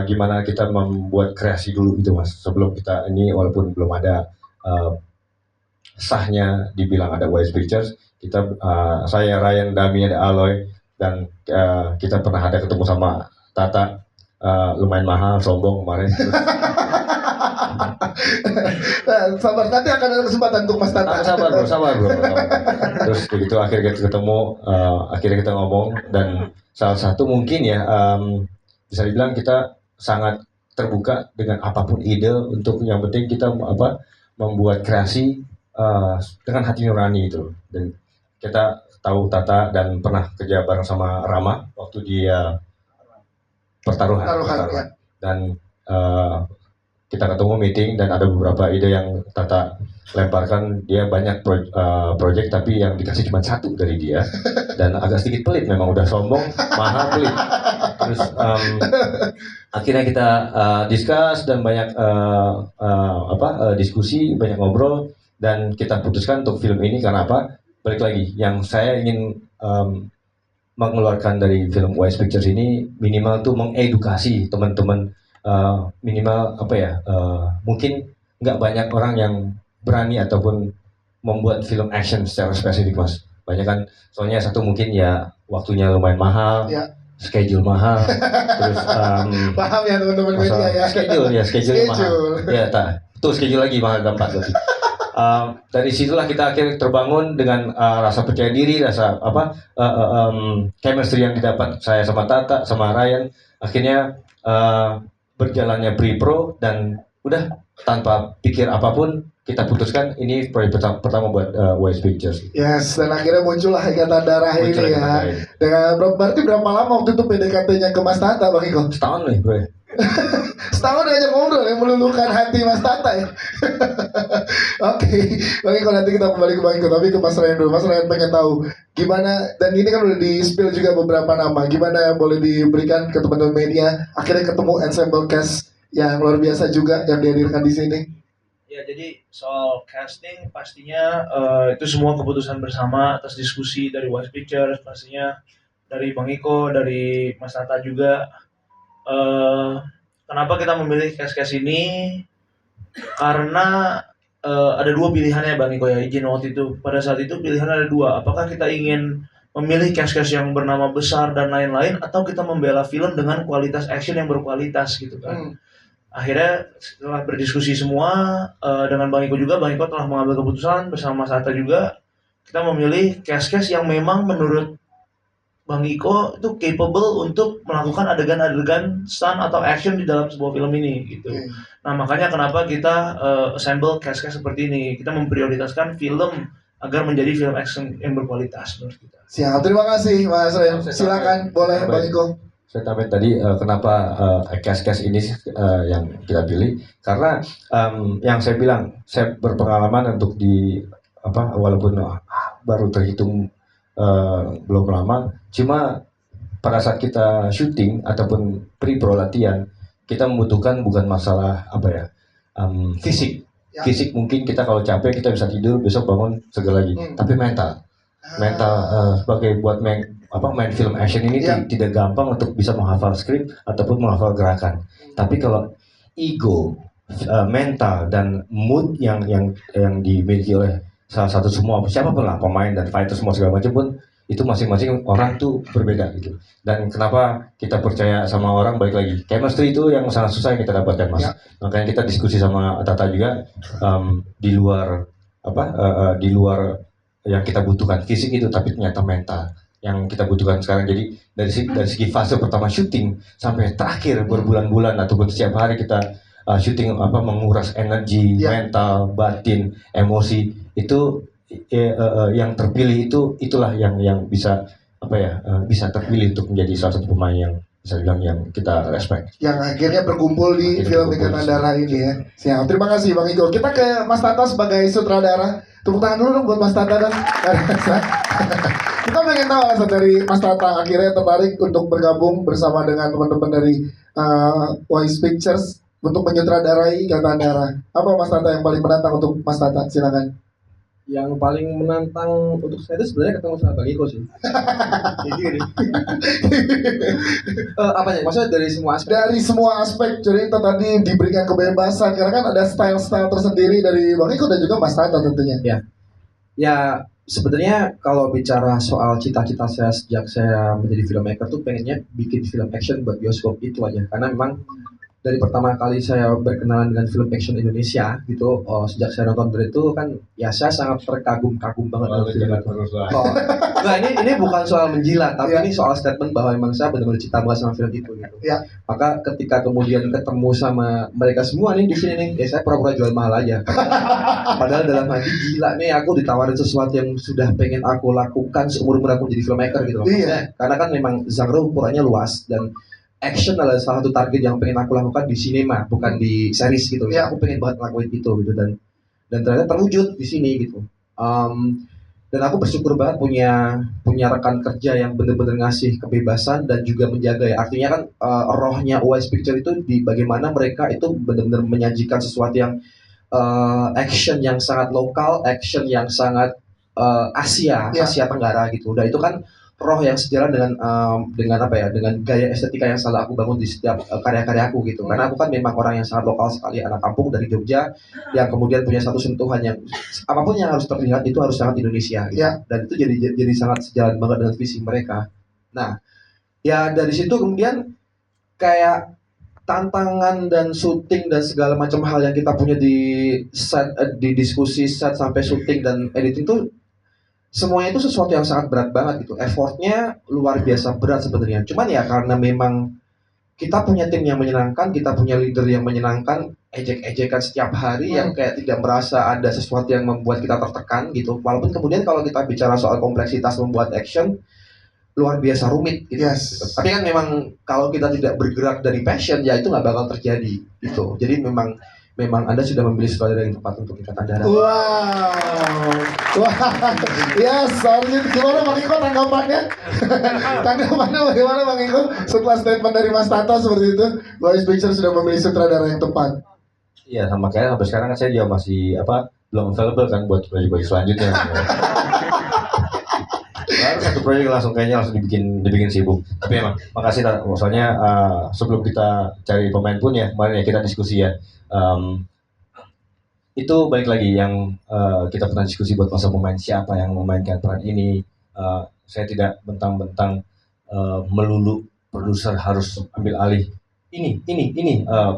gimana kita membuat kreasi dulu gitu Mas. Sebelum kita ini walaupun belum ada sahnya dibilang ada Wise Pictures, kita saya, Ryan, Dami, ada Aloy, dan kita pernah ada ketemu sama Tata, lumayan mahal, sombong kemarin. Nah, sabar, nanti akan ada kesempatan untuk Mas Tata. Sabar bro. Terus begitu akhirnya kita ketemu, akhirnya kita ngomong, dan salah satu mungkin ya bisa dibilang kita sangat terbuka dengan apapun ide, untuk yang penting kita membuat kreasi dengan hati nurani gitu loh. Dan kita tahu Tata dan pernah kerja bareng sama Rama waktu dia pertaruhan. Ya. Dan kita ketemu meeting dan ada beberapa ide yang Tata lemparkan. Dia banyak project tapi yang dikasih cuma satu dari dia, dan agak sedikit pelit, memang udah sombong, mahal, pelit. Terus akhirnya kita discuss dan banyak diskusi, banyak ngobrol, dan kita putuskan untuk film ini. Karena apa? Balik lagi, yang saya ingin mengeluarkan dari film Wise Pictures ini minimal tuh mengedukasi teman-teman, minimal mungkin nggak banyak orang yang berani ataupun membuat film action secara spesifik Mas. Banyak kan, soalnya satu mungkin ya waktunya lumayan mahal, Ya. schedule mahal, terus Paham ya teman-teman media ya. schedule mahal. Ya, tuh schedule lagi mahal dampak sih. Dari situlah kita akhirnya terbangun dengan rasa percaya diri, rasa chemistry yang didapat saya sama Tata sama Ryan. Akhirnya berjalannya pre-pro, dan udah tanpa pikir apapun kita putuskan ini proyek pertama buat Wise Pictures. Yes, dan akhirnya muncullah Ikatan Darah ini ya. Dengan berarti berapa lama waktu itu PDKT-nya ke Mas Tata Bang Iko? Setahun nih bro. Setahun aja ngobrol yang meluluhkan hati Mas Tata ya. Oke, Bang Iko, nanti kita kembali ke Bang Iko, tapi ke Mas Ryan dulu. Mas Ryan pengen tahu gimana, dan ini kan udah di-spill juga beberapa nama, gimana yang boleh diberikan ke teman-teman media. Akhirnya ketemu ensemble cast yang luar biasa juga yang dihadirkan di sini. Ya, jadi soal casting pastinya itu semua keputusan bersama atas diskusi dari Wise Pictures, pastinya dari Bang Iko, dari Mas Tata juga. Kenapa kita memilih cast-cast ini? Karena ada dua pilihannya Bang Iko ya, izin waktu itu. Pada saat itu pilihan ada dua. Apakah kita ingin memilih cast-cast yang bernama besar dan lain-lain, atau kita membela film dengan kualitas action yang berkualitas gitu kan. Akhirnya setelah berdiskusi semua dengan Bang Iko juga, Bang Iko telah mengambil keputusan bersama Mas Tata juga, kita memilih cast-cast yang memang menurut Bang Iko itu capable untuk melakukan adegan-adegan stunt atau action di dalam sebuah film ini gitu. Nah, makanya kenapa kita assemble cast-cast seperti ini. Kita memprioritaskan film agar menjadi film action yang berkualitas menurut kita. Siap, terima kasih Mas Ryan. Silakan, boleh Bang Iko. Saya tambahin tadi kenapa cast-cast ini yang kita pilih karena yang saya bilang saya berpengalaman untuk di walaupun baru terhitung belum lama, cuma pada saat kita syuting ataupun pre-pro latihan kita membutuhkan bukan masalah fisik. Ya. Fisik mungkin kita kalau capek kita bisa tidur besok bangun segar lagi, tapi mental sebagai buat main film action ini Ya. tidak gampang untuk bisa menghafal skrip ataupun menghafal gerakan. Tapi kalau ego, mental dan mood yang dimiliki oleh salah satu semua siapapun lah pemain dan fighter semua segala macam pun itu masing-masing orang tuh berbeda gitu. Dan kenapa kita percaya sama orang balik lagi chemistry itu yang sangat susah yang kita dapatkan mas. Ya. Makanya kita diskusi sama Tata juga di luar di luar yang kita butuhkan fisik itu tapi ternyata mental yang kita butuhkan sekarang. Jadi dari segi fase pertama syuting sampai terakhir berbulan-bulan ataupun setiap hari kita syuting menguras energi, Ya. mental, batin, emosi itu yang terpilih itulah yang bisa bisa terpilih untuk menjadi salah satu pemain yang bisa bilang yang kita respect. Yang akhirnya berkumpul di Akhirnya film berkumpul Ikatan di Darah ini ya. Siap. Terima kasih Bang Iko. Kita ke Mas Tata sebagai sutradara. Tepuk tangan dulu dong buat Mas Tata dan kita pengen tahu alasan dari Mas Tata akhirnya tertarik untuk bergabung bersama dengan teman-teman dari Wise Pictures untuk menyutradarai Ikatan Darah. Apa Mas Tata yang paling menantang untuk Mas Tata? Silakan. Yang paling menantang untuk saya itu sebenarnya ketemu sama Bang Iko sih. Jadi apanya? Maksudnya dari semua aspek. Dari semua aspek, jadi itu tadi diberikan kebebasan karena kan ada style-style tersendiri dari Bang Iko dan juga Mas Tata tentunya. Ya sebenarnya kalau bicara soal cita-cita saya sejak saya menjadi filmmaker tuh pengennya bikin film action buat bioskop itu aja. Karena memang dari pertama kali saya berkenalan dengan film action Indonesia gitu, sejak saya nonton Dread itu kan ya saya sangat terkagum-kagum banget dengan film itu. Nah ini bukan soal menjilat, tapi Ya. ini soal statement bahwa memang saya benar-benar cinta banget sama film itu gitu. Ya. Maka ketika kemudian ketemu sama mereka semua nih di sini nih, ya saya pura-pura jual mahal aja. Padahal dalam hati gila nih aku ditawarin sesuatu yang sudah pengen aku lakukan seumur-umur aku jadi filmmaker gitu. Maksudnya, karena kan memang genre ukurannya luas dan action adalah salah satu target yang pengen aku lakukan di sinema, bukan di series gitu. Ya. Aku pengen banget ngelakuin itu gitu dan ternyata terwujud di sini gitu. Dan aku bersyukur banget punya rekan kerja yang benar-benar ngasih kebebasan dan juga menjaga ya. Artinya kan rohnya Wise Picture itu di bagaimana mereka itu benar-benar menyajikan sesuatu yang action yang sangat lokal, action yang sangat Asia Tenggara gitu. Dan itu kan roh yang sejalan dengan gaya estetika yang selalu aku bangun di setiap karya-karya aku gitu. Karena aku kan memang orang yang sangat lokal sekali, anak kampung dari Jogja yang kemudian punya satu sentuhan yang apapun yang harus terlihat itu harus sangat Indonesia gitu. Ya. Dan itu jadi sangat sejalan banget dengan visi mereka. Nah, ya dari situ kemudian kayak tantangan dan syuting dan segala macam hal yang kita punya di set, di diskusi set sampai syuting dan editing tuh semuanya itu sesuatu yang sangat berat banget gitu. Effortnya luar biasa berat sebenarnya. Cuman ya karena memang kita punya tim yang menyenangkan, kita punya leader yang menyenangkan, ejek-ejekan setiap hari yang kayak tidak merasa ada sesuatu yang membuat kita tertekan gitu. Walaupun kemudian kalau kita bicara soal kompleksitas membuat action luar biasa rumit gitu. Yes. Tapi kan memang kalau kita tidak bergerak dari passion ya itu nggak bakal terjadi gitu. Jadi memang Anda sudah memilih sutradara yang tepat untuk Ikatan Darah. Wow. Yes, soalnya gimana Bang Iko tanggapannya? Tanggapannya bagaimana Bang Iko setelah statement dari Mas Tata seperti itu? Wise Picture sudah memilih sutradara yang tepat. Iya sama kayak sampai sekarang kan saya juga masih belum available kan buat proyek-proyek selanjutnya. Baru satu proyek langsung dibikin sibuk. Tapi emang makasih soalnya sebelum kita cari pemain pun ya kemarin ya kita diskusi ya. Itu balik lagi yang kita pernah diskusi buat masa pemain siapa yang memainkan peran ini. Saya tidak bentang-bentang melulu produser harus ambil alih ini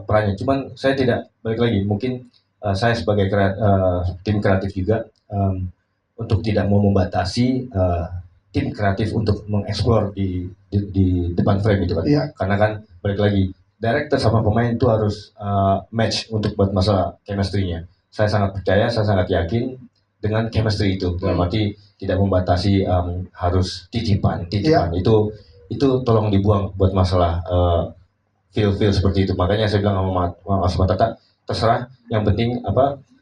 perannya. Cuman saya tidak balik lagi mungkin saya sebagai tim kreatif juga untuk tidak mau membatasi tim kreatif untuk mengeksplor di depan frame itu kan. Iya. Karena kan balik lagi director sama pemain itu harus match untuk buat masalah chemistry-nya. Saya sangat percaya, saya sangat yakin dengan chemistry itu. Dalam arti tidak membatasi harus titipan. Iya. itu tolong dibuang buat masalah feel seperti itu. Makanya saya bilang sama Mas Matata, terserah, yang penting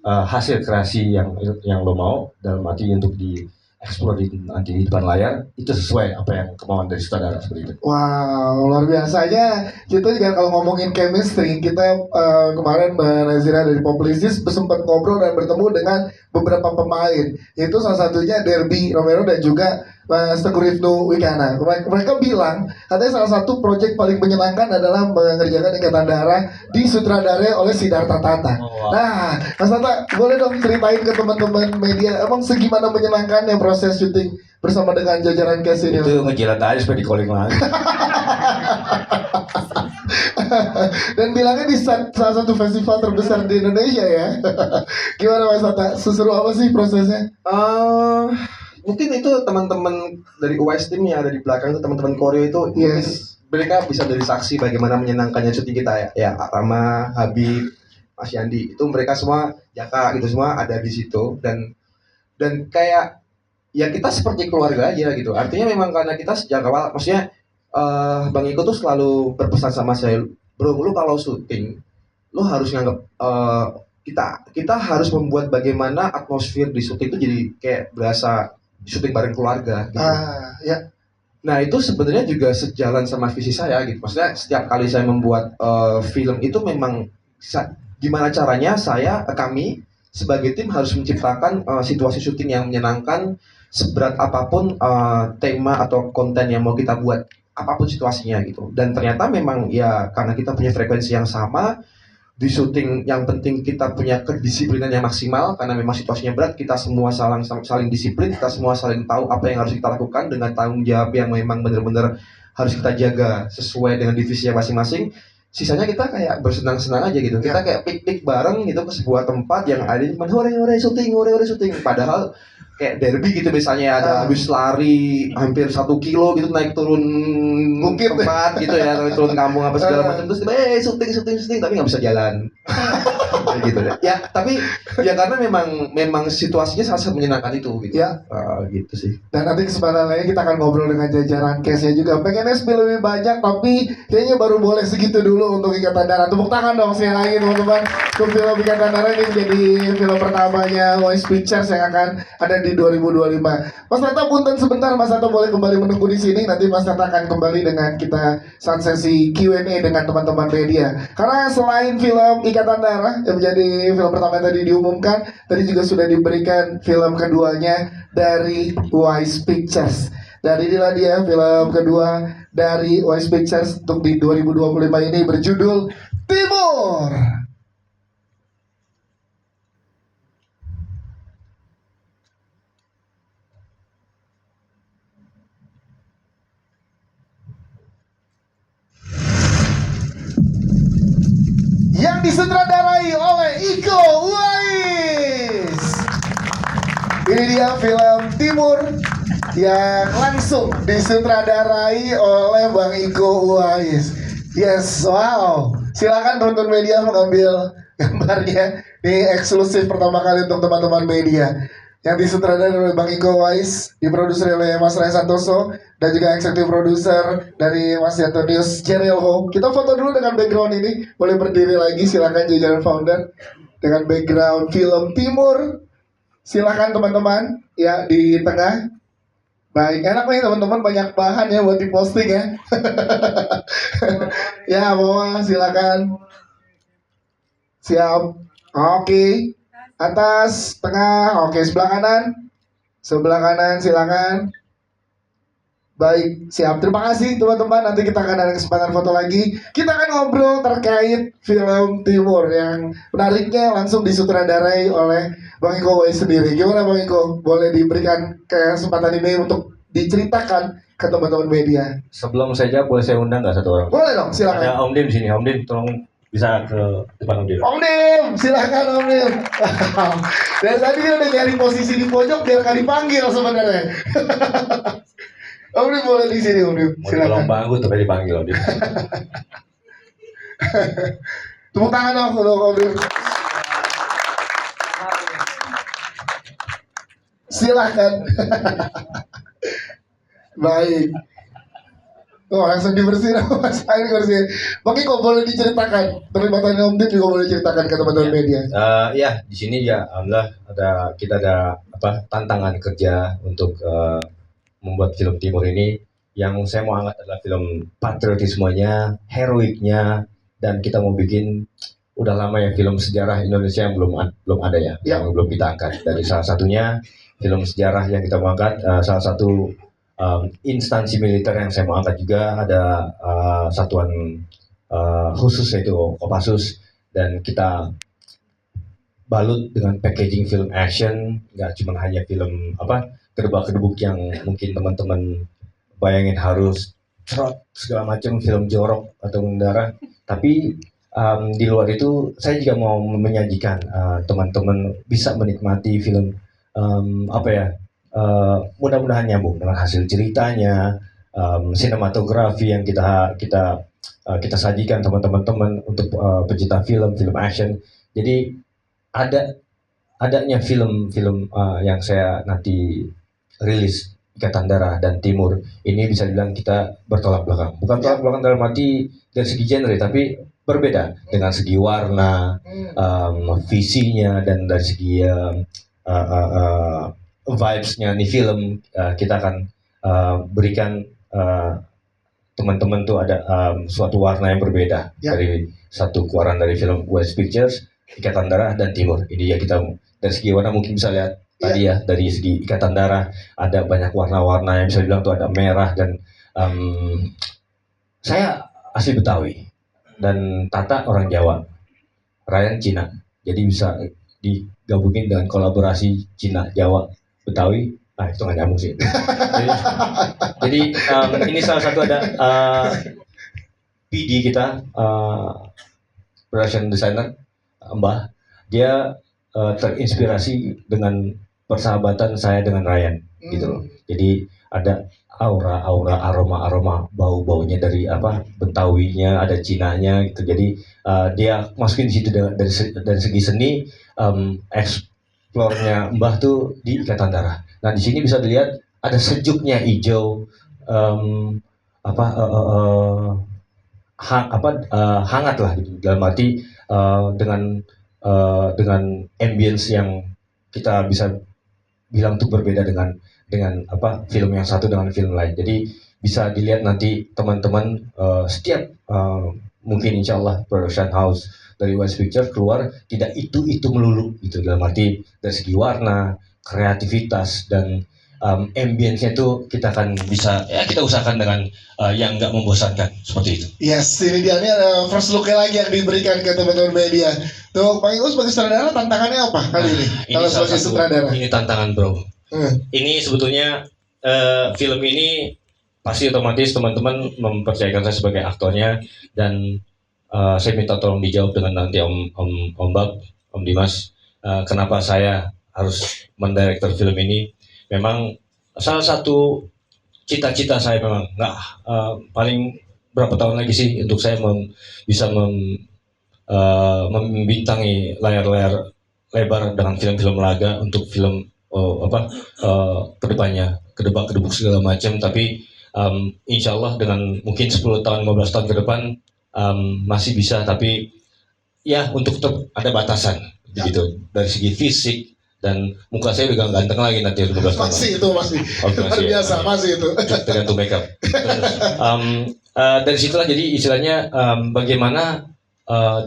hasil kreasi yang lo mau dalam arti untuk dieksplor nanti di depan layar itu sesuai apa yang kemauan dari sutradara seperti itu. Wow, luar biasanya. Kita juga kalau ngomongin chemistry, kita kemarin Mbak Nazira dari Publicis sempat ngobrol dan bertemu dengan beberapa pemain. Itu salah satunya Derby Romero dan juga Mas Teguh Rifnu Wicana. Mereka bilang katanya salah satu proyek paling menyenangkan adalah mengerjakan Ikatan Darah disutradarai oleh Siddhartha Tata. Oh, wow. Nah, Mas Tata, boleh dong ceritain ke teman-teman media, emang segimana menyenangkannya proses syuting bersama dengan jajaran cast ini? Itu ngejilat aja supaya di calling lagi. Dan bilangnya di salah satu festival terbesar di Indonesia ya. Gimana Mas Tata? Seseru apa sih prosesnya? Mungkin itu teman-teman dari UIS tim yang ada di belakang itu, teman-teman koreo itu, mungkin Yes. mereka bisa jadi saksi bagaimana menyenangkannya syuting kita ya. Rama, Habib, Mas Yandi, itu mereka semua, Jaka gitu semua ada di situ, dan kayak ya kita seperti keluarga aja gitu. Artinya memang karena kita sejak awal, maksudnya Bang Iko tuh selalu berpesan sama saya, bro, lu kalau syuting lu harus nganggap kita harus membuat bagaimana atmosfer di syuting itu jadi kayak berasa syuting bareng keluarga gitu. Ya. Nah itu sebenarnya juga sejalan sama visi saya gitu. Maksudnya setiap kali saya membuat film itu memang gimana caranya kami sebagai tim harus menciptakan situasi syuting yang menyenangkan seberat apapun tema atau konten yang mau kita buat, apapun situasinya gitu. Dan ternyata memang ya karena kita punya frekuensi yang sama di syuting, yang penting kita punya kedisiplinan yang maksimal karena memang situasinya berat, kita semua saling disiplin, kita semua saling tahu apa yang harus kita lakukan dengan tanggung jawab yang memang benar-benar harus kita jaga sesuai dengan divisinya masing-masing. Sisanya kita kayak bersenang-senang aja gitu. Kita kayak piknik bareng gitu ke sebuah tempat yang ada cuma hore syuting. Padahal kayak derby gitu misalnya ada habis lari hampir 1 kilo gitu naik turun Bukit tempat gitu ya, naik turun kampung apa segala macam, terus syuting tapi nggak bisa jalan. Kayak gitu deh. Ya tapi ya karena memang situasinya sangat menyenangkan itu gitu. Ya. Gitu sih. Dan nanti kesempatan lainnya kita akan ngobrol dengan jajaran case-nya juga. Pengennya spill lebih banyak, tapi kayaknya baru boleh segitu dulu untuk Ikatan Darah. Tepuk tangan dong sekali lagi teman-teman. Untuk film Ikatan Darah ini menjadi film pertamanya Wise Pictures yang akan ada di 2025. Mas Tata punten sebentar, Mas Tata boleh kembali menunggu di sini. Nanti Mas Tata akan kembali dengan kita saat sesi Q&A dengan teman-teman media. Karena selain film Ikatan Darah yang menjadi film pertama yang tadi diumumkan, tadi juga sudah diberikan film keduanya dari Wise Pictures. Dan inilah dia film kedua dari Wise Pictures untuk di 2025 ini berjudul Timur. Yang disutradarai oleh Iko Uwais. Ini dia film Timur yang langsung disutradarai oleh Bang Iko Uwais. Yes, wow. Silakan teman-teman media mengambil gambarnya. Ini eksklusif pertama kali untuk teman-teman media. Yang disutradarai oleh Bang Iko Uwais, diproduksi oleh Mas Ray Santoso, dan juga eksekutif produser dari Mas Antonius Jerelho. Kita foto dulu dengan background ini. Boleh berdiri lagi, silakan jajaran founder dengan background film Timur. Silakan teman-teman ya di tengah. Baik, enak nih teman-teman, banyak bahan ya buat diposting ya. Ya, bawah silakan. Siap. Oke. Atas, tengah, oke, sebelah kanan. Sebelah kanan silakan. Baik, siap. Terima kasih teman-teman. Nanti kita akan ada kesempatan foto lagi. Kita akan ngobrol terkait film Timur yang menariknya langsung disutradarai oleh Bang Iko Uwais sendiri. Gimana Bang Iko? Boleh diberikan kesempatan ini untuk diceritakan ke teman-teman media. Sebelum saya jawab, boleh saya undang nggak satu orang? Boleh dong, silakan. Ada Om Dim di sini. Om Dim, tolong bisa ke depan Om Dim. Om Dim, silakan Om Dim. Dari tadi dia udah nyari posisi di pojok biar gak dipanggil sebenarnya. Om Dim boleh di sini Om Dim, Mau silakan. tolong bangku tapi dipanggil Om Dim. Tepuk tangan dong untuk Om Dim. Silakan. Baik. Oh, langsung dibersihin sama Mas Ain bersihin. Mungkin kok boleh diceritakan terlibatannya Om Dim juga boleh diceritakan ke teman-teman media. Ya di sini ya alhamdulillah kita ada tantangan kerja untuk membuat film Timur ini. Yang saya mau angkat adalah film patriotismenya, heroiknya, dan kita mau bikin udah lama ya film sejarah Indonesia yang belum ada ya, yang belum kita angkat. Dari salah satunya film sejarah yang kita mau angkat, salah satu instansi militer yang saya mau angkat juga ada satuan khusus yaitu Kopassus, dan kita balut dengan packaging film action, nggak cuma hanya film kedebak-kedebuk yang mungkin teman-teman bayangin harus trot segala macam film jorok atau mendarah, tapi di luar itu saya juga mau menyajikan teman-teman bisa menikmati film mudah-mudahan nyambung dengan hasil ceritanya, sinematografi yang kita sajikan teman-teman untuk pecinta film action. Jadi adanya film yang saya nanti rilis Ikatan Darah dan Timur ini bisa dibilang kita bertolak belakang. Bukan tolak belakang dalam arti dari segi genre, tapi berbeda dengan segi warna, visinya, dan dari segi vibes-nya nih film. Kita akan berikan teman-teman tuh ada suatu warna yang berbeda dari satu keluaran dari film West Pictures, Ikatan Darah dan Timur. Ini ya kita dari segi warna mungkin bisa lihat tadi ya, dari segi Ikatan Darah ada banyak warna-warna yang bisa dibilang tuh ada merah, dan saya asli Betawi dan Tata orang Jawa, Ryan Cina, jadi bisa digabungin dengan kolaborasi Cina Jawa Betawi. Itu nggak nyambung sih. jadi ini salah satu ada PD kita, production designer Mbah, dia terinspirasi dengan persahabatan saya dengan Ryan gitu loh. Jadi ada aura aroma bau-baunya dari Betawinya, ada Cinanya gitu. Jadi dia masukin di situ dari segi seni, eksplornya Mbah tuh di Ikatan Darah. Nah, di sini bisa dilihat ada sejuknya hijau, hangat lah gitu, dalam arti dengan ambience yang kita bisa bilang tuh berbeda dengan film yang satu dengan film lain. Jadi bisa dilihat nanti teman-teman, setiap mungkin insyaallah production house dari West Pictures keluar tidak itu melulu gitu, dalam arti dari segi warna, kreativitas, dan ambience-nya itu kita akan bisa kita usahakan dengan yang nggak membosankan seperti itu. Yes, ini dia, ini ada first look lagi yang diberikan ke teman-teman media. Tuh, Pak Ingo sebagai sutradara tantangannya apa kali ini? Kalau sebagai sutradara. Ini tantangan, bro. Ini sebetulnya film ini pasti otomatis teman-teman mempercayakan saya sebagai aktornya, dan saya minta tolong dijawab dengan nanti Om Bab, Om Dimas, kenapa saya harus mendirector film ini. Memang salah satu cita-cita saya memang paling berapa tahun lagi sih untuk saya bisa membintangi layar-layar lebar dengan film-film laga untuk film kedepannya, kedebak-kedebuk segala macam. Tapi insya Allah dengan mungkin 10 tahun 15 tahun ke depan masih bisa, tapi ya untuk tetap ada batasan gitu dari segi fisik, dan muka saya udah ganteng lagi nanti 15 tahun. Masih biasa, masih itu. Tergantung makeup. Dari situlah jadi istilahnya bagaimana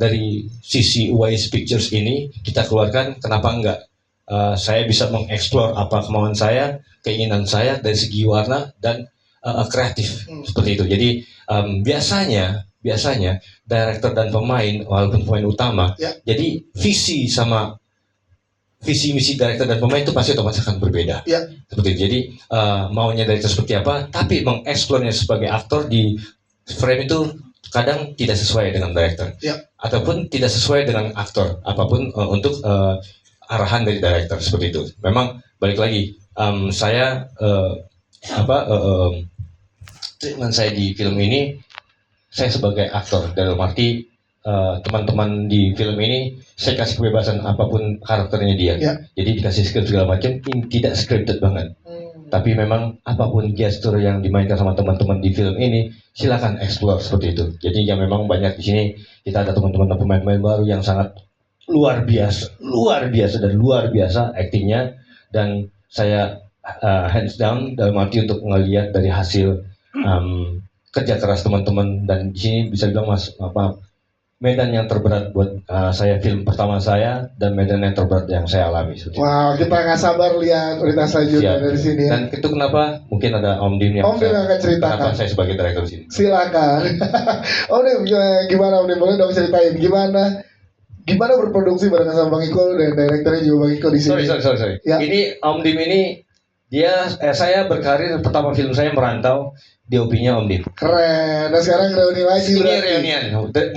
dari sisi Wise Pictures ini kita keluarkan, kenapa enggak saya bisa mengeksplor apa kemauan saya, keinginan saya dari segi warna dan kreatif seperti itu. Jadi biasanya director dan pemain, walaupun pemain utama, jadi visi misi director dan pemain itu pasti otomatis akan berbeda. Seperti itu. Jadi maunya director seperti apa, tapi mengeksplornya sebagai aktor di frame itu kadang tidak sesuai dengan director, ataupun tidak sesuai dengan aktor, apapun untuk arahan dari director seperti itu. Memang balik lagi, saya treatment saya di film ini, saya sebagai aktor dalam arti teman-teman di film ini saya kasih kebebasan apapun karakternya dia. Jadi dikasih script segala macam, tidak scripted banget. tapi memang apapun gestur yang dimainkan sama teman-teman di film ini silakan explore seperti itu. Jadi ya memang banyak di sini kita ada teman-teman pemain-pemain baru yang sangat luar biasa dan luar biasa aktingnya, dan saya hands down dalam arti untuk ngelihat dari hasil kerja keras teman-teman, dan di sini bisa bilang mas medan yang terberat buat saya, film pertama saya dan medan yang terberat yang saya alami. Wow, kita nggak sabar lihat cerita selanjutnya dari sini ya. Dan itu kenapa mungkin ada Om Dim yang Om Dim akan ceritakan. Kenapa saya sebagai direktur di sini? Silakan. Om Dim, gimana Om Dim? Boleh dong ceritain gimana berproduksi bareng sama Bang Iko dan direkturnya juga Bang Iko di sini. Sorry. Ya. Ini Om Dim ini saya berkarir pertama film saya Merantau, DOP-nya Om Dim. Keren. Dan sekarang reuni lagi Ini berarti. reunian,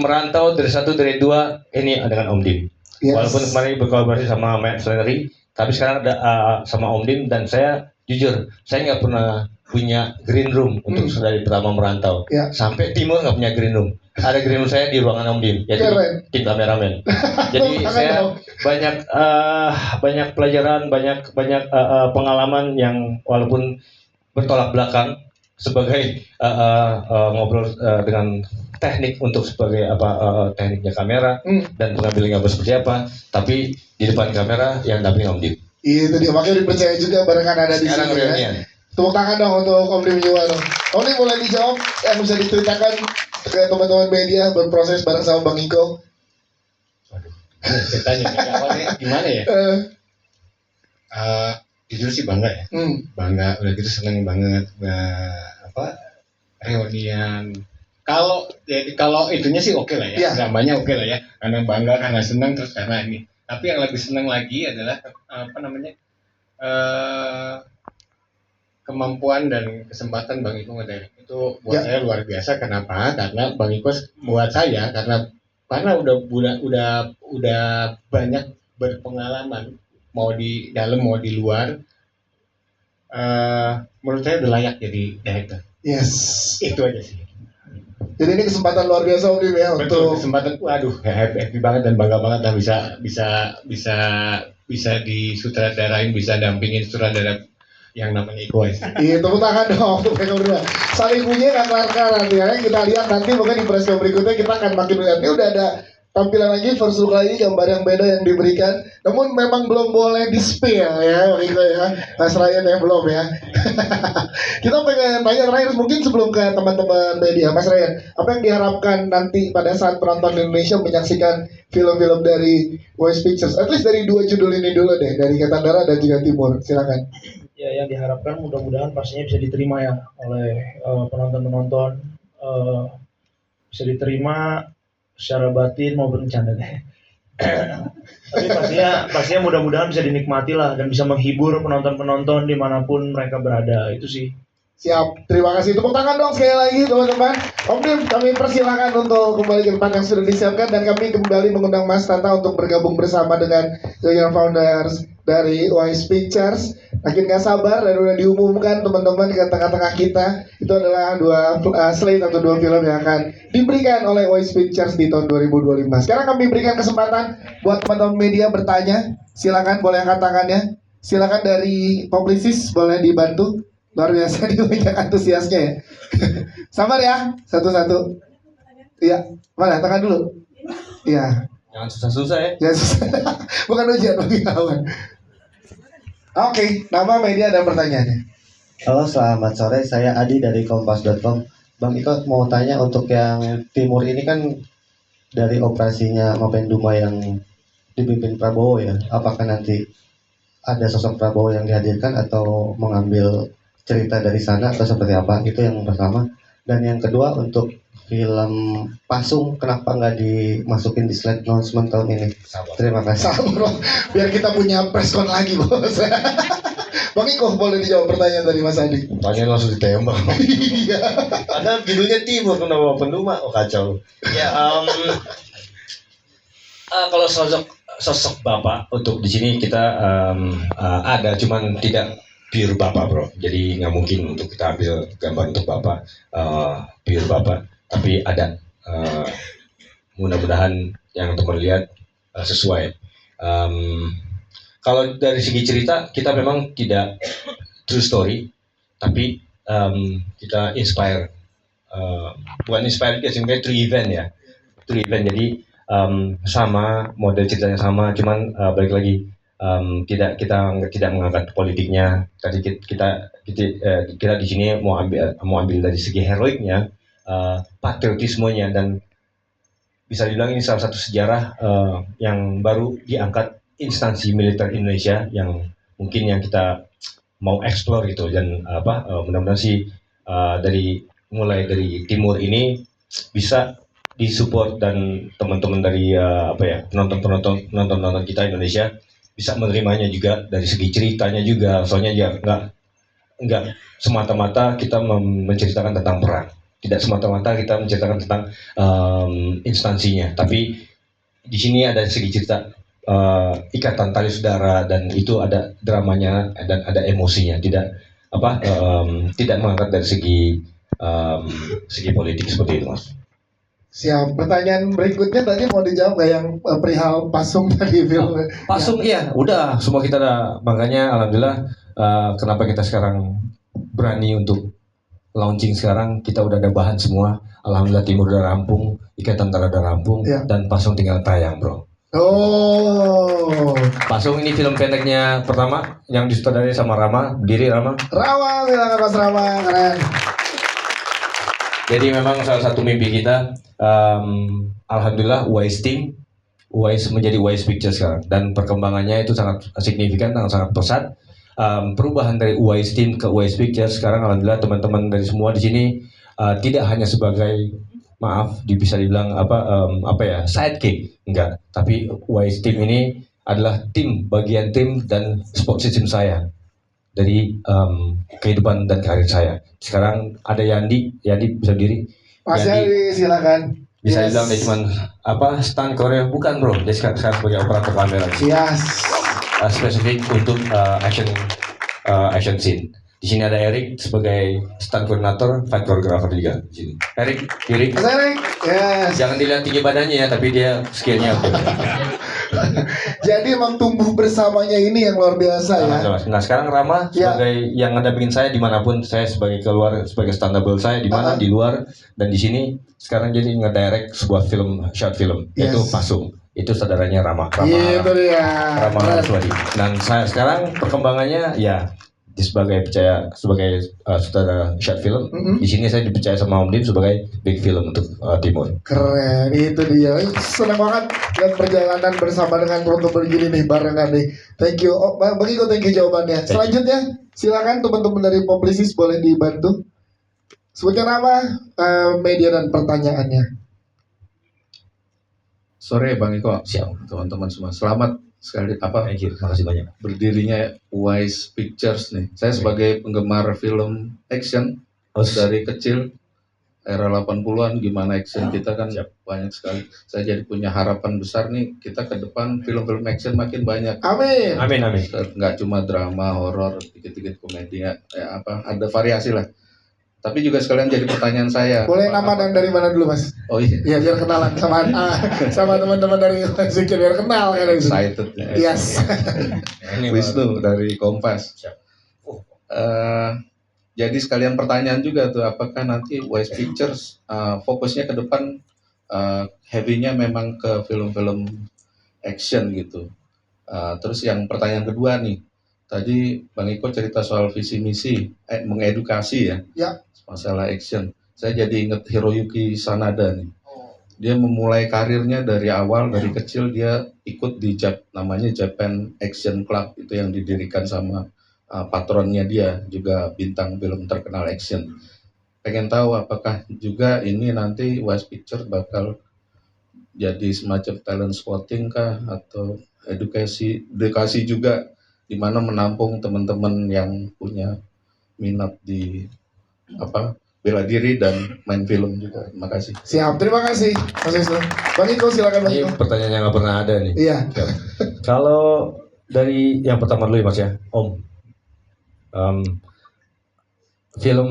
Merantau dari 1 dari 2 ini dengan Om Dim. Yes. Walaupun kemarin berkolaborasi sama Matt Flannery, tapi sekarang ada sama Om Dim, dan saya jujur saya nggak pernah punya green room untuk dari pertama Merantau Ya. sampai timur nggak punya green room. Ada green room saya di ruangan Om Dim, yaitu Keren. tim kameramen. Jadi saya banyak pelajaran, banyak pengalaman yang walaupun bertolak belakang sebagai ngobrol dengan teknik untuk sebagai tekniknya kamera dan pengambilan gambar seperti apa, tapi di depan kamera yang dampingin Om Dim. Itu dia, makanya dipercaya juga barengan ada di Sekarang sini reunian. ya. Tepuk tangan dong untuk Om Dim juga dong. Om Dim boleh dijawab yang bisa diceritakan ke teman-teman media berproses bareng sama Bang Iko. Ceritanya awalnya gimana ya? Jujur sih bangga ya, bangga, udah gitu seneng banget reunian. Kalau itunya sih oke lah ya, dramanya oke lah ya, karena bangga, karena seneng, terus karena ini. Tapi yang lebih seneng lagi adalah kemampuan dan kesempatan Bang Iko ngedirect itu buat saya luar biasa. Kenapa? Karena Bang Iko buat saya karena udah banyak berpengalaman, mau di dalam mau di luar, menurut saya udah layak jadi director. Yes. Itu aja sih. Jadi ini kesempatan luar biasa Om Dim ya. Betul, untuk kesempatan. Waduh, happy banget dan bangga banget lah bisa disutradarain, bisa dampingin sutradara yang namanya Iko. Iya, tepuk tangan dong untuk mereka berdua. Saling punya kan kelar nanti ya. Kita lihat nanti mungkin di press berikutnya kita akan makin lihat. Ini udah ada tampilan lagi, first look lagi, gambar yang beda yang diberikan. Namun memang belum boleh di-spill ya, begitu ya. Mas Ryan yang belum ya. Kita pengen tanya terakhir mungkin sebelum ke teman-teman media, Mas Ryan, apa yang diharapkan nanti pada saat penonton di Indonesia menyaksikan film-film dari Voice Pictures? At least dari 2 judul ini dulu deh, dari Ketandara dan juga Timur. Silakan. Ya, yang diharapkan mudah-mudahan pastinya bisa diterima ya oleh penonton-penonton, bisa diterima secara batin maupun bercanda deh. Tapi pastinya mudah-mudahan bisa dinikmati lah dan bisa menghibur penonton-penonton dimanapun mereka berada, itu sih. Siap, terima kasih. Tepuk tangan dong sekali lagi teman-teman. Om Dim, kami persilakan untuk kembali ke tempat yang sudah disiapkan, dan kami kembali mengundang Mas Tata untuk bergabung bersama dengan the young founders dari Wise Pictures. Makin gak sabar dan udah diumumkan teman-teman ke tengah-tengah kita. Itu adalah 2 slate atau 2 film yang akan diberikan oleh Wise Pictures di tahun 2025. Sekarang kami berikan kesempatan buat teman-teman media bertanya. Silakan, boleh angkat tangannya. Silakan dari publicist, boleh dibantu. Luar biasa dia banyak antusiasnya ya. Sabar ya, satu-satu. Iya, mana tangan dulu. Iya. Jangan susah-susah ya. Ya susah. Bukan ujian bagi kawan. Oke, nama media dan pertanyaannya. Halo, selamat sore. Saya Adi dari kompas.com. Bang Iko mau tanya, untuk yang Timur ini kan dari operasinya Mapenduma yang dipimpin Prabowo ya. Apakah nanti ada sosok Prabowo yang dihadirkan atau mengambil cerita dari sana atau seperti apa? Itu yang pertama. Dan yang kedua, untuk film Pasung kenapa nggak dimasukin di slide announcement tahun ini? Terima kasih. Sabar, biar kita punya preskon lagi bos. Bang Iko, boleh dijawab pertanyaan dari Mas Adi? Pertanyaan langsung ditembak. Iya. Ada judulnya Timur, kenapa Penduma? Oh kacau. Ya, kalau sosok bapak untuk di sini kita ada, cuman tidak pure bapak bro. Jadi nggak mungkin untuk kita ambil gambar untuk bapak pure bapak. Tapi ada, mudah-mudahan yang teman lihat sesuai. Kalau dari segi cerita kita memang tidak true story, tapi kita inspire, bukan inspire juga sebenarnya true event ya, true event. Jadi sama model ceritanya sama, cuman balik lagi kita tidak mengangkat politiknya. Tadi kita di sini mau ambil dari segi heroiknya, patriotismenya, dan bisa dibilang ini salah satu sejarah yang baru diangkat instansi militer Indonesia yang mungkin yang kita mau explore gitu. Dan mudah-mudahan sih mulai dari timur ini bisa disupport, dan teman-teman dari penonton kita Indonesia bisa menerimanya juga dari segi ceritanya juga. Soalnya ya nggak semata-mata kita menceritakan tentang perang, tidak semata-mata kita menceritakan tentang instansinya, tapi di sini ada segi cerita ikatan tali saudara, dan itu ada dramanya dan ada emosinya, tidak mengangkat dari segi politik seperti itu, Mas. Siap. Pertanyaan berikutnya tadi mau dijawab nggak yang perihal Pasung tadi film? Pasung ya udah semua kita ada, makanya alhamdulillah kenapa kita sekarang berani untuk launching sekarang, kita udah ada bahan semua. Alhamdulillah timur udah rampung, Ikatan Tentara udah rampung, dan Pasung tinggal tayang, bro. Oh. Pasung ini film pendeknya pertama yang disutradarai sama Rama, berdiri Rama. Rama, silakan Mas Rama, keren. Jadi memang salah satu mimpi kita, alhamdulillah Wise Team, Wise menjadi Wise Pictures sekarang, dan perkembangannya itu sangat signifikan dan sangat pesat. Perubahan dari Wise Team ke Wise Pictures sekarang, alhamdulillah teman-teman dari semua di sini tidak hanya sebagai bisa dibilang sidekick, enggak, tapi Wise Team ini adalah bagian tim dan support system saya dari kehidupan dan karir saya. Sekarang ada Yandi bisa diri. Mas Yandi, silakan. Bisa dibilang dia cuma stunt Korea, bukan bro, dia sekarang sebagai operator kamera. Yes. Spesifik untuk action scene. Di sini ada Erik sebagai stunt coordinator, fight choreographer juga di sini. Erik. Mas Erik, yes. Jangan dilihat tinggi badannya ya, tapi dia skillnya oke. Jadi emang tumbuh bersamanya ini yang luar biasa ya. Nah sekarang Rama sebagai yang ngedampingin saya dimanapun saya, sebagai sebagai stand double saya di mana di luar dan di sini. Sekarang jadi ngedirect sebuah short film yaitu Pasung. Itu saudaranya Rama Raswadi. Dan saya sekarang perkembangannya ya sebagai saudara short film. Di sini saya dipercaya sama Om Dim sebagai big film untuk Timur. Keren, itu dia. Senang banget dan perjalanan bersama dengan untuk begini nih barengan nih. Thank you. Bang Iko, thank you jawabannya. Selanjutnya silakan teman-teman dari Publicis boleh dibantu. Sebutkan nama, media dan pertanyaannya. Sore Bang Iko, siap teman-teman semua. Selamat sekali Thank you. Makasih banyak. Berdirinya Wise Pictures nih. Saya sebagai penggemar film action dari kecil era 80-an, gimana action kita kan banyak sekali. Saya jadi punya harapan besar nih, kita ke depan film-film action makin banyak. Amin. Nggak cuma drama, horor, dikit-dikit komedi ada variasi lah. Tapi juga sekalian jadi pertanyaan saya. Boleh nama dan dari mana dulu Mas? Oh iya. Ya biar kenalan sama teman-teman dari Zikir biar kenal kan. Excited. Yes. Wisnu dari Kompas. Jadi sekalian pertanyaan juga tuh, apakah nanti Wise Pictures fokusnya ke depan heavy-nya memang ke film-film action gitu. Terus yang pertanyaan kedua nih, tadi Bang Iko cerita soal visi misi mengedukasi ya. Masalah action. Saya jadi inget Hiroyuki Sanada nih. Dia memulai karirnya dari awal, dari kecil dia ikut di namanya Japan Action Club, itu yang didirikan sama patronnya dia, juga bintang film terkenal action. Pengen tahu apakah juga ini nanti Wise Pictures bakal jadi semacam talent spotting kah, atau edukasi juga, di mana menampung teman-teman yang punya minat di bela diri dan main film juga. Terima kasih. Siap, terima kasih Mas Wisnu. Bang Iko silakan Bang Iko. Ini pertanyaan yang nggak pernah ada nih. Iya. Kalau dari yang pertama dulu ya Mas ya, Om. Film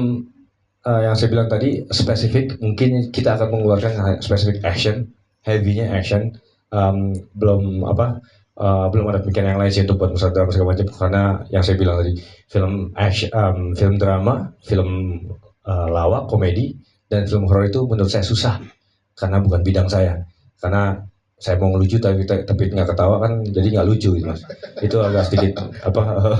yang saya bilang tadi spesifik, mungkin kita akan mengeluarkan spesifik action, heavy-nya action. Belum belum ada pemikiran yang lain sih untuk buat musik drama segala macam, karena yang saya bilang tadi, film action, film drama, film lawak, komedi, dan film horor itu menurut saya susah karena bukan bidang saya. Karena saya mau ngelucu tapi nggak ketawa kan, jadi nggak lucu gitu mas. Itu agak sedikit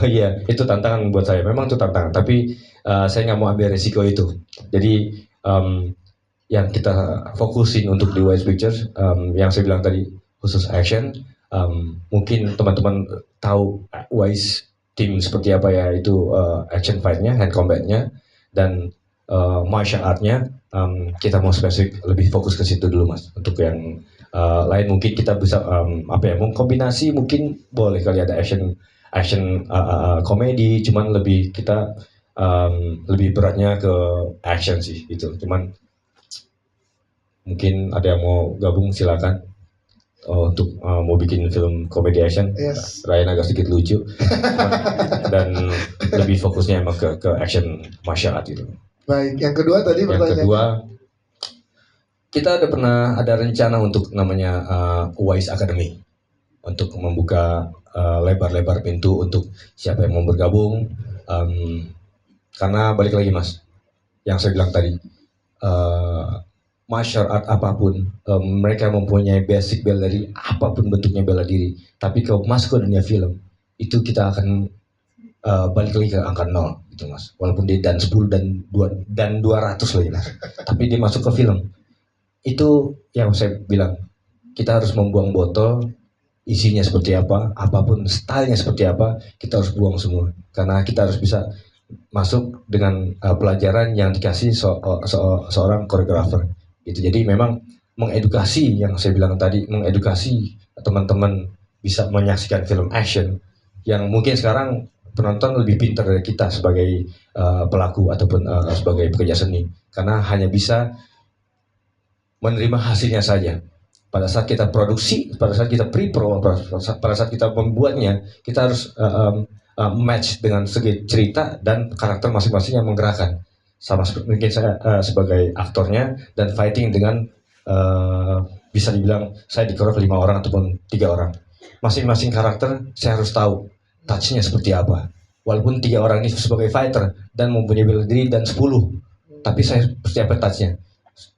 iya, itu tantangan buat saya. Memang itu tantangan, tapi saya nggak mau ambil resiko itu. Jadi yang kita fokusin untuk di Wise Pictures, yang saya bilang tadi khusus action. Mungkin teman-teman tahu Wise tim seperti apa ya, itu action fight-nya, hand combat-nya, dan martial art-nya. Kita mau spesifik lebih fokus ke situ dulu mas. Untuk yang lain mungkin kita bisa mengkombinasi, mungkin boleh kali ada action komedi, cuman lebih kita lebih beratnya ke action sih gitu. Cuman mungkin ada yang mau gabung silakan. Untuk mau bikin film komedi action. Yes. Ryan agak sedikit lucu dan lebih fokusnya emang ke action martial art gitu. Baik, yang kedua tadi pertanyaan. Yang kedua, kita ada rencana untuk namanya Wise Academy, untuk membuka lebar-lebar pintu untuk siapa yang mau bergabung. Karena balik lagi mas, yang saya bilang tadi, martial art apapun, mereka mempunyai basic bela diri, apapun bentuknya bela diri. Tapi kalau masuk ke dunia film, itu kita akan balik lagi ke angka 0 gitu mas. Walaupun dia dan 10 dan 200 lagi mas. Tapi dia masuk ke film. Itu yang saya bilang, kita harus membuang botol, isinya seperti apa, apapun stylenya seperti apa, kita harus buang semua. Karena kita harus bisa masuk dengan pelajaran yang dikasih seorang koreografer. Itu jadi memang mengedukasi, yang saya bilang tadi, mengedukasi teman-teman bisa menyaksikan film action yang mungkin sekarang penonton lebih pintar dari kita sebagai pelaku ataupun sebagai pekerja seni, karena hanya bisa menerima hasilnya saja. Pada saat kita produksi, pada saat kita pre-pro, pada saat kita membuatnya, kita harus match dengan segi cerita dan karakter masing-masing yang menggerakkan. Sama seperti mungkin saya sebagai aktornya dan fighting dengan bisa dibilang saya dikerok 5 orang ataupun 3 orang. Masing-masing karakter saya harus tahu touch-nya seperti apa. Walaupun 3 orang ini sebagai fighter dan mempunyai bela diri dan 10, tapi saya seperti apa touch-nya.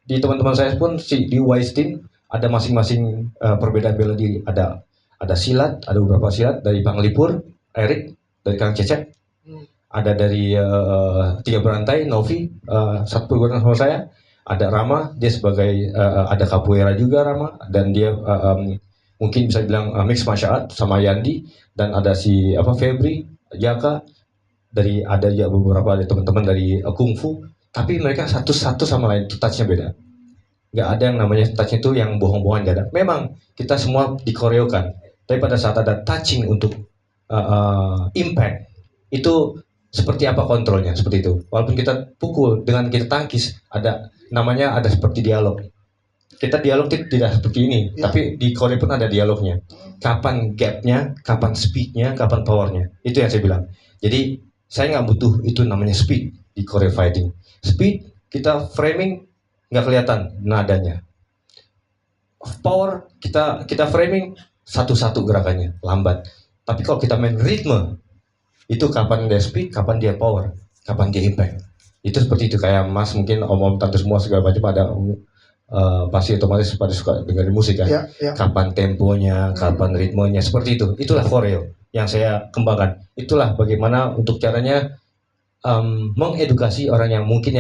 Di teman-teman saya pun di Wise Team ada masing-masing perbedaan bela diri. Ada silat, ada beberapa silat dari Bang Lipur, Erik, dari Kang Cecep. Ada dari 3 berantai, Novi, satu perguruan sama saya. Ada Rama, dia sebagai ada capoeira juga Rama, dan dia mungkin bisa bilang mix martial art sama Yandi, dan ada si Febri, Jaka, ada ya beberapa dari teman-teman dari kungfu, tapi mereka satu sama lain itu touch-nya beda. Nggak ada yang namanya touch itu yang bohong-bohongan, nggak ada. Memang kita semua dikoreokan, tapi pada saat ada touching untuk impact itu seperti apa kontrolnya, seperti itu. Walaupun kita pukul dengan kita tangkis, ada seperti dialog. Kita dialog tidak seperti ini, tapi di Korea pun ada dialognya. Kapan gapnya, kapan speednya, kapan powernya. Itu yang saya bilang. Jadi saya nggak butuh itu namanya speed di Korea fighting. Speed kita framing nggak kelihatan nadanya. Power kita framing satu-satu gerakannya lambat. Tapi kalau kita main ritme, itu kapan dia speed, kapan dia power, kapan dia impact. Itu seperti itu, kayak mas mungkin om-om tante semua segala macam ada pasti otomatis pada suka dengerin musik kan. Kapan temponya, kapan ritmenya, seperti itu. Itulah koreo yang saya kembangkan. Itulah bagaimana untuk caranya mengedukasi orang yang mungkin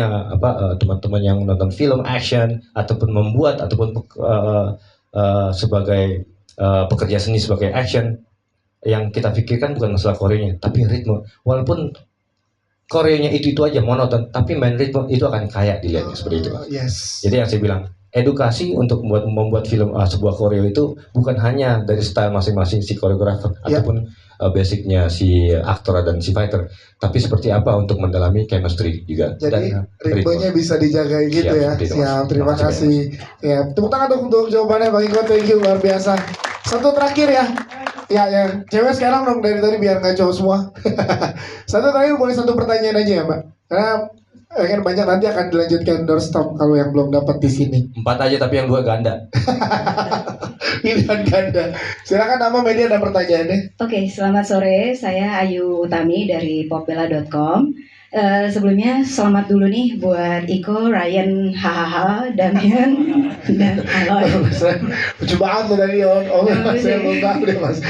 teman-teman yang nonton film action ataupun membuat ataupun sebagai pekerja seni sebagai action. Yang kita pikirkan bukan masalah koreonya, tapi ritme. Walaupun koreonya itu aja monoton, tapi main ritme itu akan kaya dilihatnya seperti itu. Yes. Jadi yang saya bilang, edukasi untuk membuat film sebuah koreo itu bukan hanya dari style masing-masing si koreografer ataupun basicnya si aktor dan si fighter, tapi seperti apa untuk mendalami chemistry juga. Jadi dan ritmenya bisa dijaga gitu ya. Siap, terima kasih. Ya, tepuk tangan untuk jawabannya Bang Iko, thank you, luar biasa. Satu terakhir ya. Ya, cewek sekarang dong dari tadi biar nggak cowok semua. Satu terakhir boleh satu pertanyaan aja ya Mbak. Karena Kan banyak nanti akan dilanjutkan doorstop kalau yang belum dapat di sini. 4 aja tapi yang 2 ganda. Pilihan ganda. Silakan nama media ada pertanyaannya. Oke, selamat sore. Saya Ayu Utami dari popbella.com. Sebelumnya selamat dulu nih buat Iko, Ryan, hahaha, Damian, dan Aloy. Lucu banget lo dari saya belum tahu deh mas.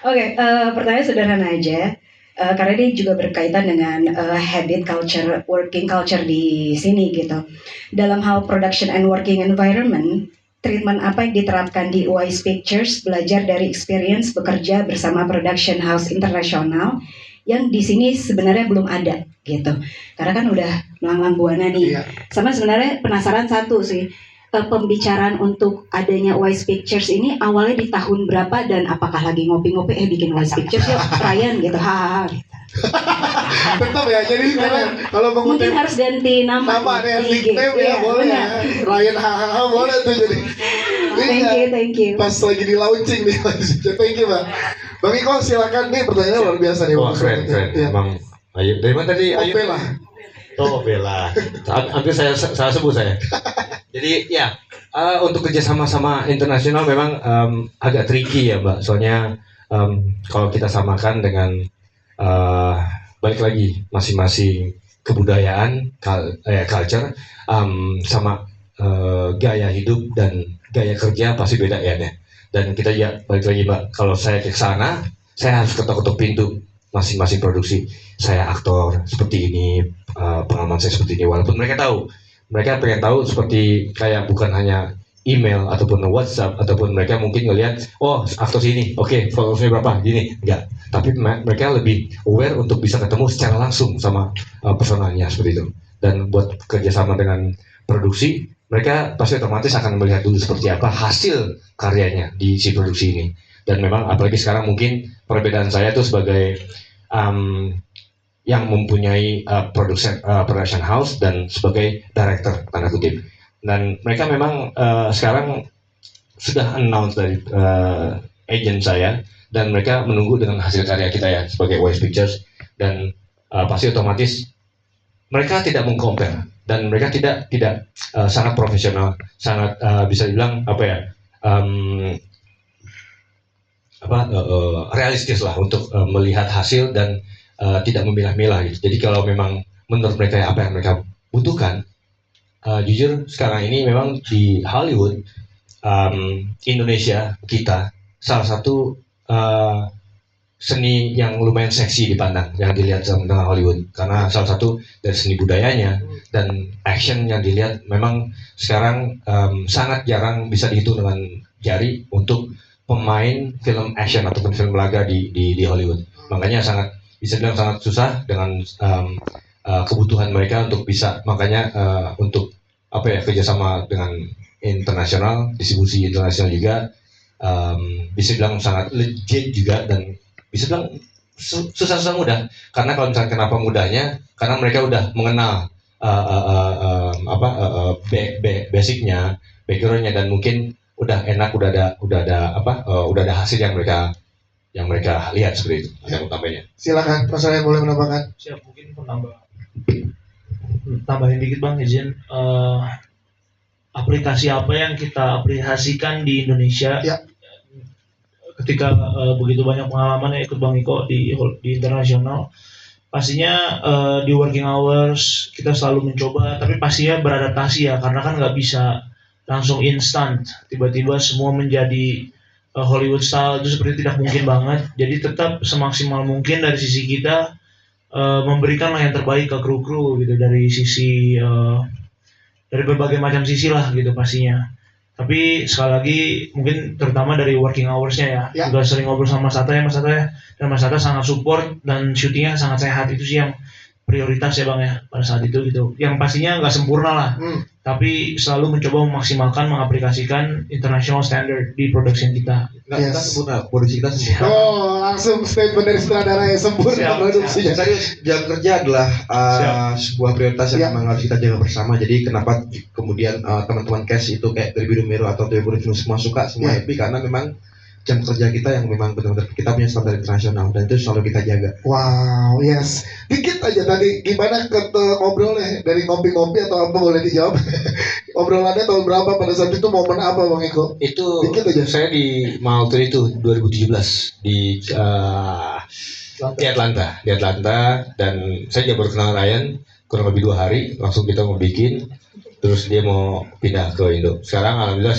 Oke, pertanyaan sederhana aja. Karena ini juga berkaitan dengan habit culture, working culture di sini gitu. Dalam hal production and working environment, treatment apa yang diterapkan di Wise Pictures belajar dari experience bekerja bersama production house internasional yang di sini sebenarnya belum ada gitu. Karena kan udah melanglang buana nih. Iya. Sama sebenarnya penasaran satu sih. Pembicaraan untuk adanya Wise Pictures ini awalnya di tahun berapa dan apakah lagi ngopi-ngopi bikin Wise Pictures yuk Ryan gitu. Hahaha gitu. Tetap ya, jadi kalau Mungkin harus ganti nama nih, di IG. nickname ya Iya, boleh ya. benar. Ryan hahaha boleh tuh jadi. Thank you. Pas lagi di launching nih, thank you Bang. Bang Iko silakan nih pertanyaannya luar biasa nih. Wah keren. Ya. Emang Ayu dari mana tadi? Ayu. Oke lah. Oh bela. Hampir saya salah sebut saya. Jadi ya untuk kerjasama sama internasional memang agak tricky ya Mbak. Soalnya kalau kita samakan dengan balik lagi masing-masing kebudayaan, culture, sama gaya hidup dan gaya kerja pasti beda ya deh. Dan kita ya balik lagi Mbak. Kalau saya ke sana, saya harus ketok-ketok pintu masing-masing produksi. Saya aktor seperti ini, pengalaman saya seperti ini. Walaupun mereka pengen tahu seperti kayak bukan hanya email ataupun WhatsApp ataupun mereka mungkin ngelihat aktor sini, oke, followersnya berapa, gini, enggak. Tapi mereka lebih aware untuk bisa ketemu secara langsung sama personalnya seperti itu. Dan buat kerjasama dengan produksi, mereka pasti otomatis akan melihat dulu seperti apa hasil karyanya di si produksi ini. Dan memang apalagi sekarang mungkin perbedaan saya tuh sebagai yang mempunyai production house dan sebagai director tanda kutip. Dan mereka memang sekarang sudah announce dari agent saya dan mereka menunggu dengan hasil karya kita ya sebagai Wise Pictures dan pasti otomatis mereka tidak mengcompare dan mereka tidak sangat profesional, sangat bisa dibilang realistis lah untuk melihat hasil dan tidak memilah-milah gitu. Jadi kalau memang menurut mereka apa yang mereka butuhkan, jujur sekarang ini memang di Hollywood, Indonesia kita salah satu seni yang lumayan seksi dipandang yang dilihat dengan Hollywood karena salah satu dari seni budayanya dan action yang dilihat memang sekarang sangat jarang bisa dihitung dengan jari untuk pemain film action ataupun film laga di Hollywood. Makanya bisa bilang sangat susah dengan kebutuhan mereka untuk bisa untuk kerjasama dengan internasional, distribusi internasional juga bisa bilang sangat legit juga dan bisa bilang susah mudah karena kalau misalnya kenapa mudahnya karena mereka udah mengenal basicnya, backgroundnya dan mungkin udah enak udah ada hasil yang mereka lihat seperti itu yang utamanya. Silakan, Mas Ryan boleh menambahkan. Siap, mungkin tambahin dikit Bang, izin aplikasi apa yang kita aplikasikan di Indonesia ya. Ketika begitu banyak pengalaman ikut Bang Iko di internasional, pastinya di working hours kita selalu mencoba, tapi pastinya beradaptasi ya karena kan nggak bisa langsung instan tiba-tiba semua menjadi Hollywood style itu seperti tidak mungkin banget. Jadi tetap semaksimal mungkin dari sisi kita memberikan yang terbaik ke kru-kru gitu dari sisi dari berbagai macam sisi lah gitu pastinya. Tapi sekali lagi mungkin terutama dari working hours-nya ya. Udah sering ngobrol sama Mas Atta ya dan Mas Atta sangat support dan syutingnya sangat sehat, itu sih yang prioritas ya Bang ya pada saat itu gitu. Yang pastinya nggak sempurna lah. Tapi selalu mencoba memaksimalkan mengaplikasikan international standard di production kita. Kita sempurna, produksi kita sempurna. Langsung statement dari sutradara yang sempurna produksinya. Serius, jam kerja adalah sebuah prioritas yang memang harus kita jaga bersama. Jadi kenapa kemudian teman-teman cast itu kayak dari Biru Meru atau dari Biru semua suka, semua happy karena memang jam kerja kita yang memang benar-benar kita punya standar internasional dan itu selalu kita jaga. Wow, yes. Dikit aja tadi gimana ngobrolnya dari ngopi-ngopi atau apa boleh dijawab? Obrolannya tahun berapa pada saat itu, momen apa Bang Eko? Itu dikit aja. Saya di Malta itu 2017 di Atlanta dan saya baru kenal Ryan kurang lebih 2 hari langsung kita mau bikin. Terus dia mau pindah ke Indo. Alhamdulillah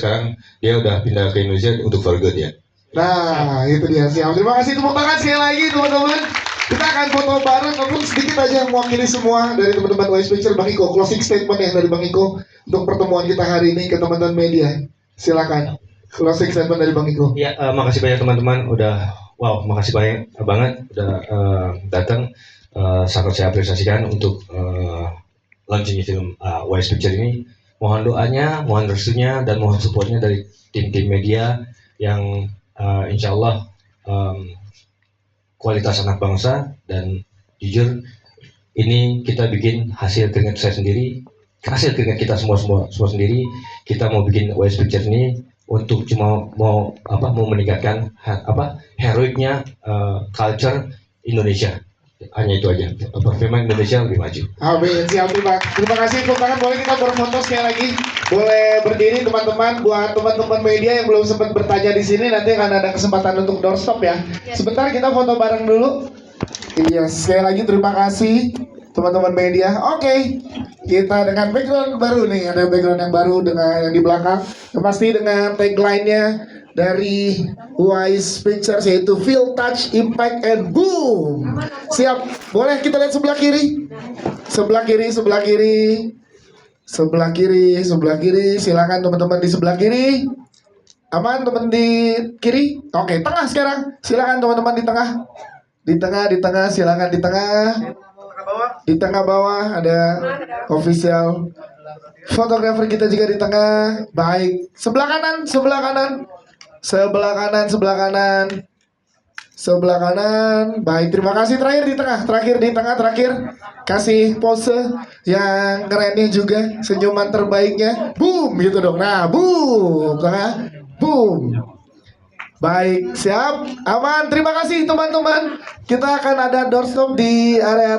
dia udah pindah ke Indonesia untuk for good ya. Nah, itu dia. Siap. Terima kasih, tepuk tangan sekali lagi teman-teman. Kita akan foto bareng, walaupun sedikit aja yang mewakili semua dari teman-teman Wise Picture. Bang Iko, closing statement ya dari Bang Iko untuk pertemuan kita hari ini ke teman-teman media. Silakan. Closing statement dari Bang Iko. Ya, makasih banyak teman-teman makasih banyak banget udah datang. Sangat saya apresiasikan untuk launching film Wise Picture ini. Mohon doanya, mohon restunya, dan mohon supportnya dari tim-tim media yang insya Allah kualitas anak bangsa, dan jujur ini kita bikin hasil keringat saya sendiri, hasil keringat kita semua sendiri. Kita mau bikin Wise Picture ini untuk cuma mau meningkatkan heroiknya culture Indonesia. Hanya itu aja, perfilman Indonesia lebih maju. Amin. Siap, terima kasih. Tepuk tangan, boleh kita berfoto sekali lagi. Boleh berdiri teman-teman. Buat teman-teman media yang belum sempat bertanya di sini, nanti akan ada kesempatan untuk doorstop ya. Sebentar kita foto bareng dulu. Iya, sekali lagi terima kasih teman-teman media. Oke, kita dengan background baru nih, ada background yang baru dengan yang di belakang. Yang pasti dengan tagline-nya dari Wise Pictures, yaitu Feel, Touch, Impact, and Boom. Siap, boleh kita lihat sebelah kiri. Sebelah kiri. Silakan teman-teman di sebelah kiri. Aman teman di kiri? Oke, tengah sekarang. Silakan teman-teman di tengah. Di tengah, silakan di tengah. Di tengah bawah ada official fotografer kita juga di tengah. Baik, sebelah kanan. Baik, terima kasih. Terakhir di tengah. Kasih pose yang kerennya juga, senyuman terbaiknya. Boom, gitu dong. Nah, boom, tengah, boom. Baik, siap, aman. Terima kasih teman-teman. Kita akan ada doorstop di area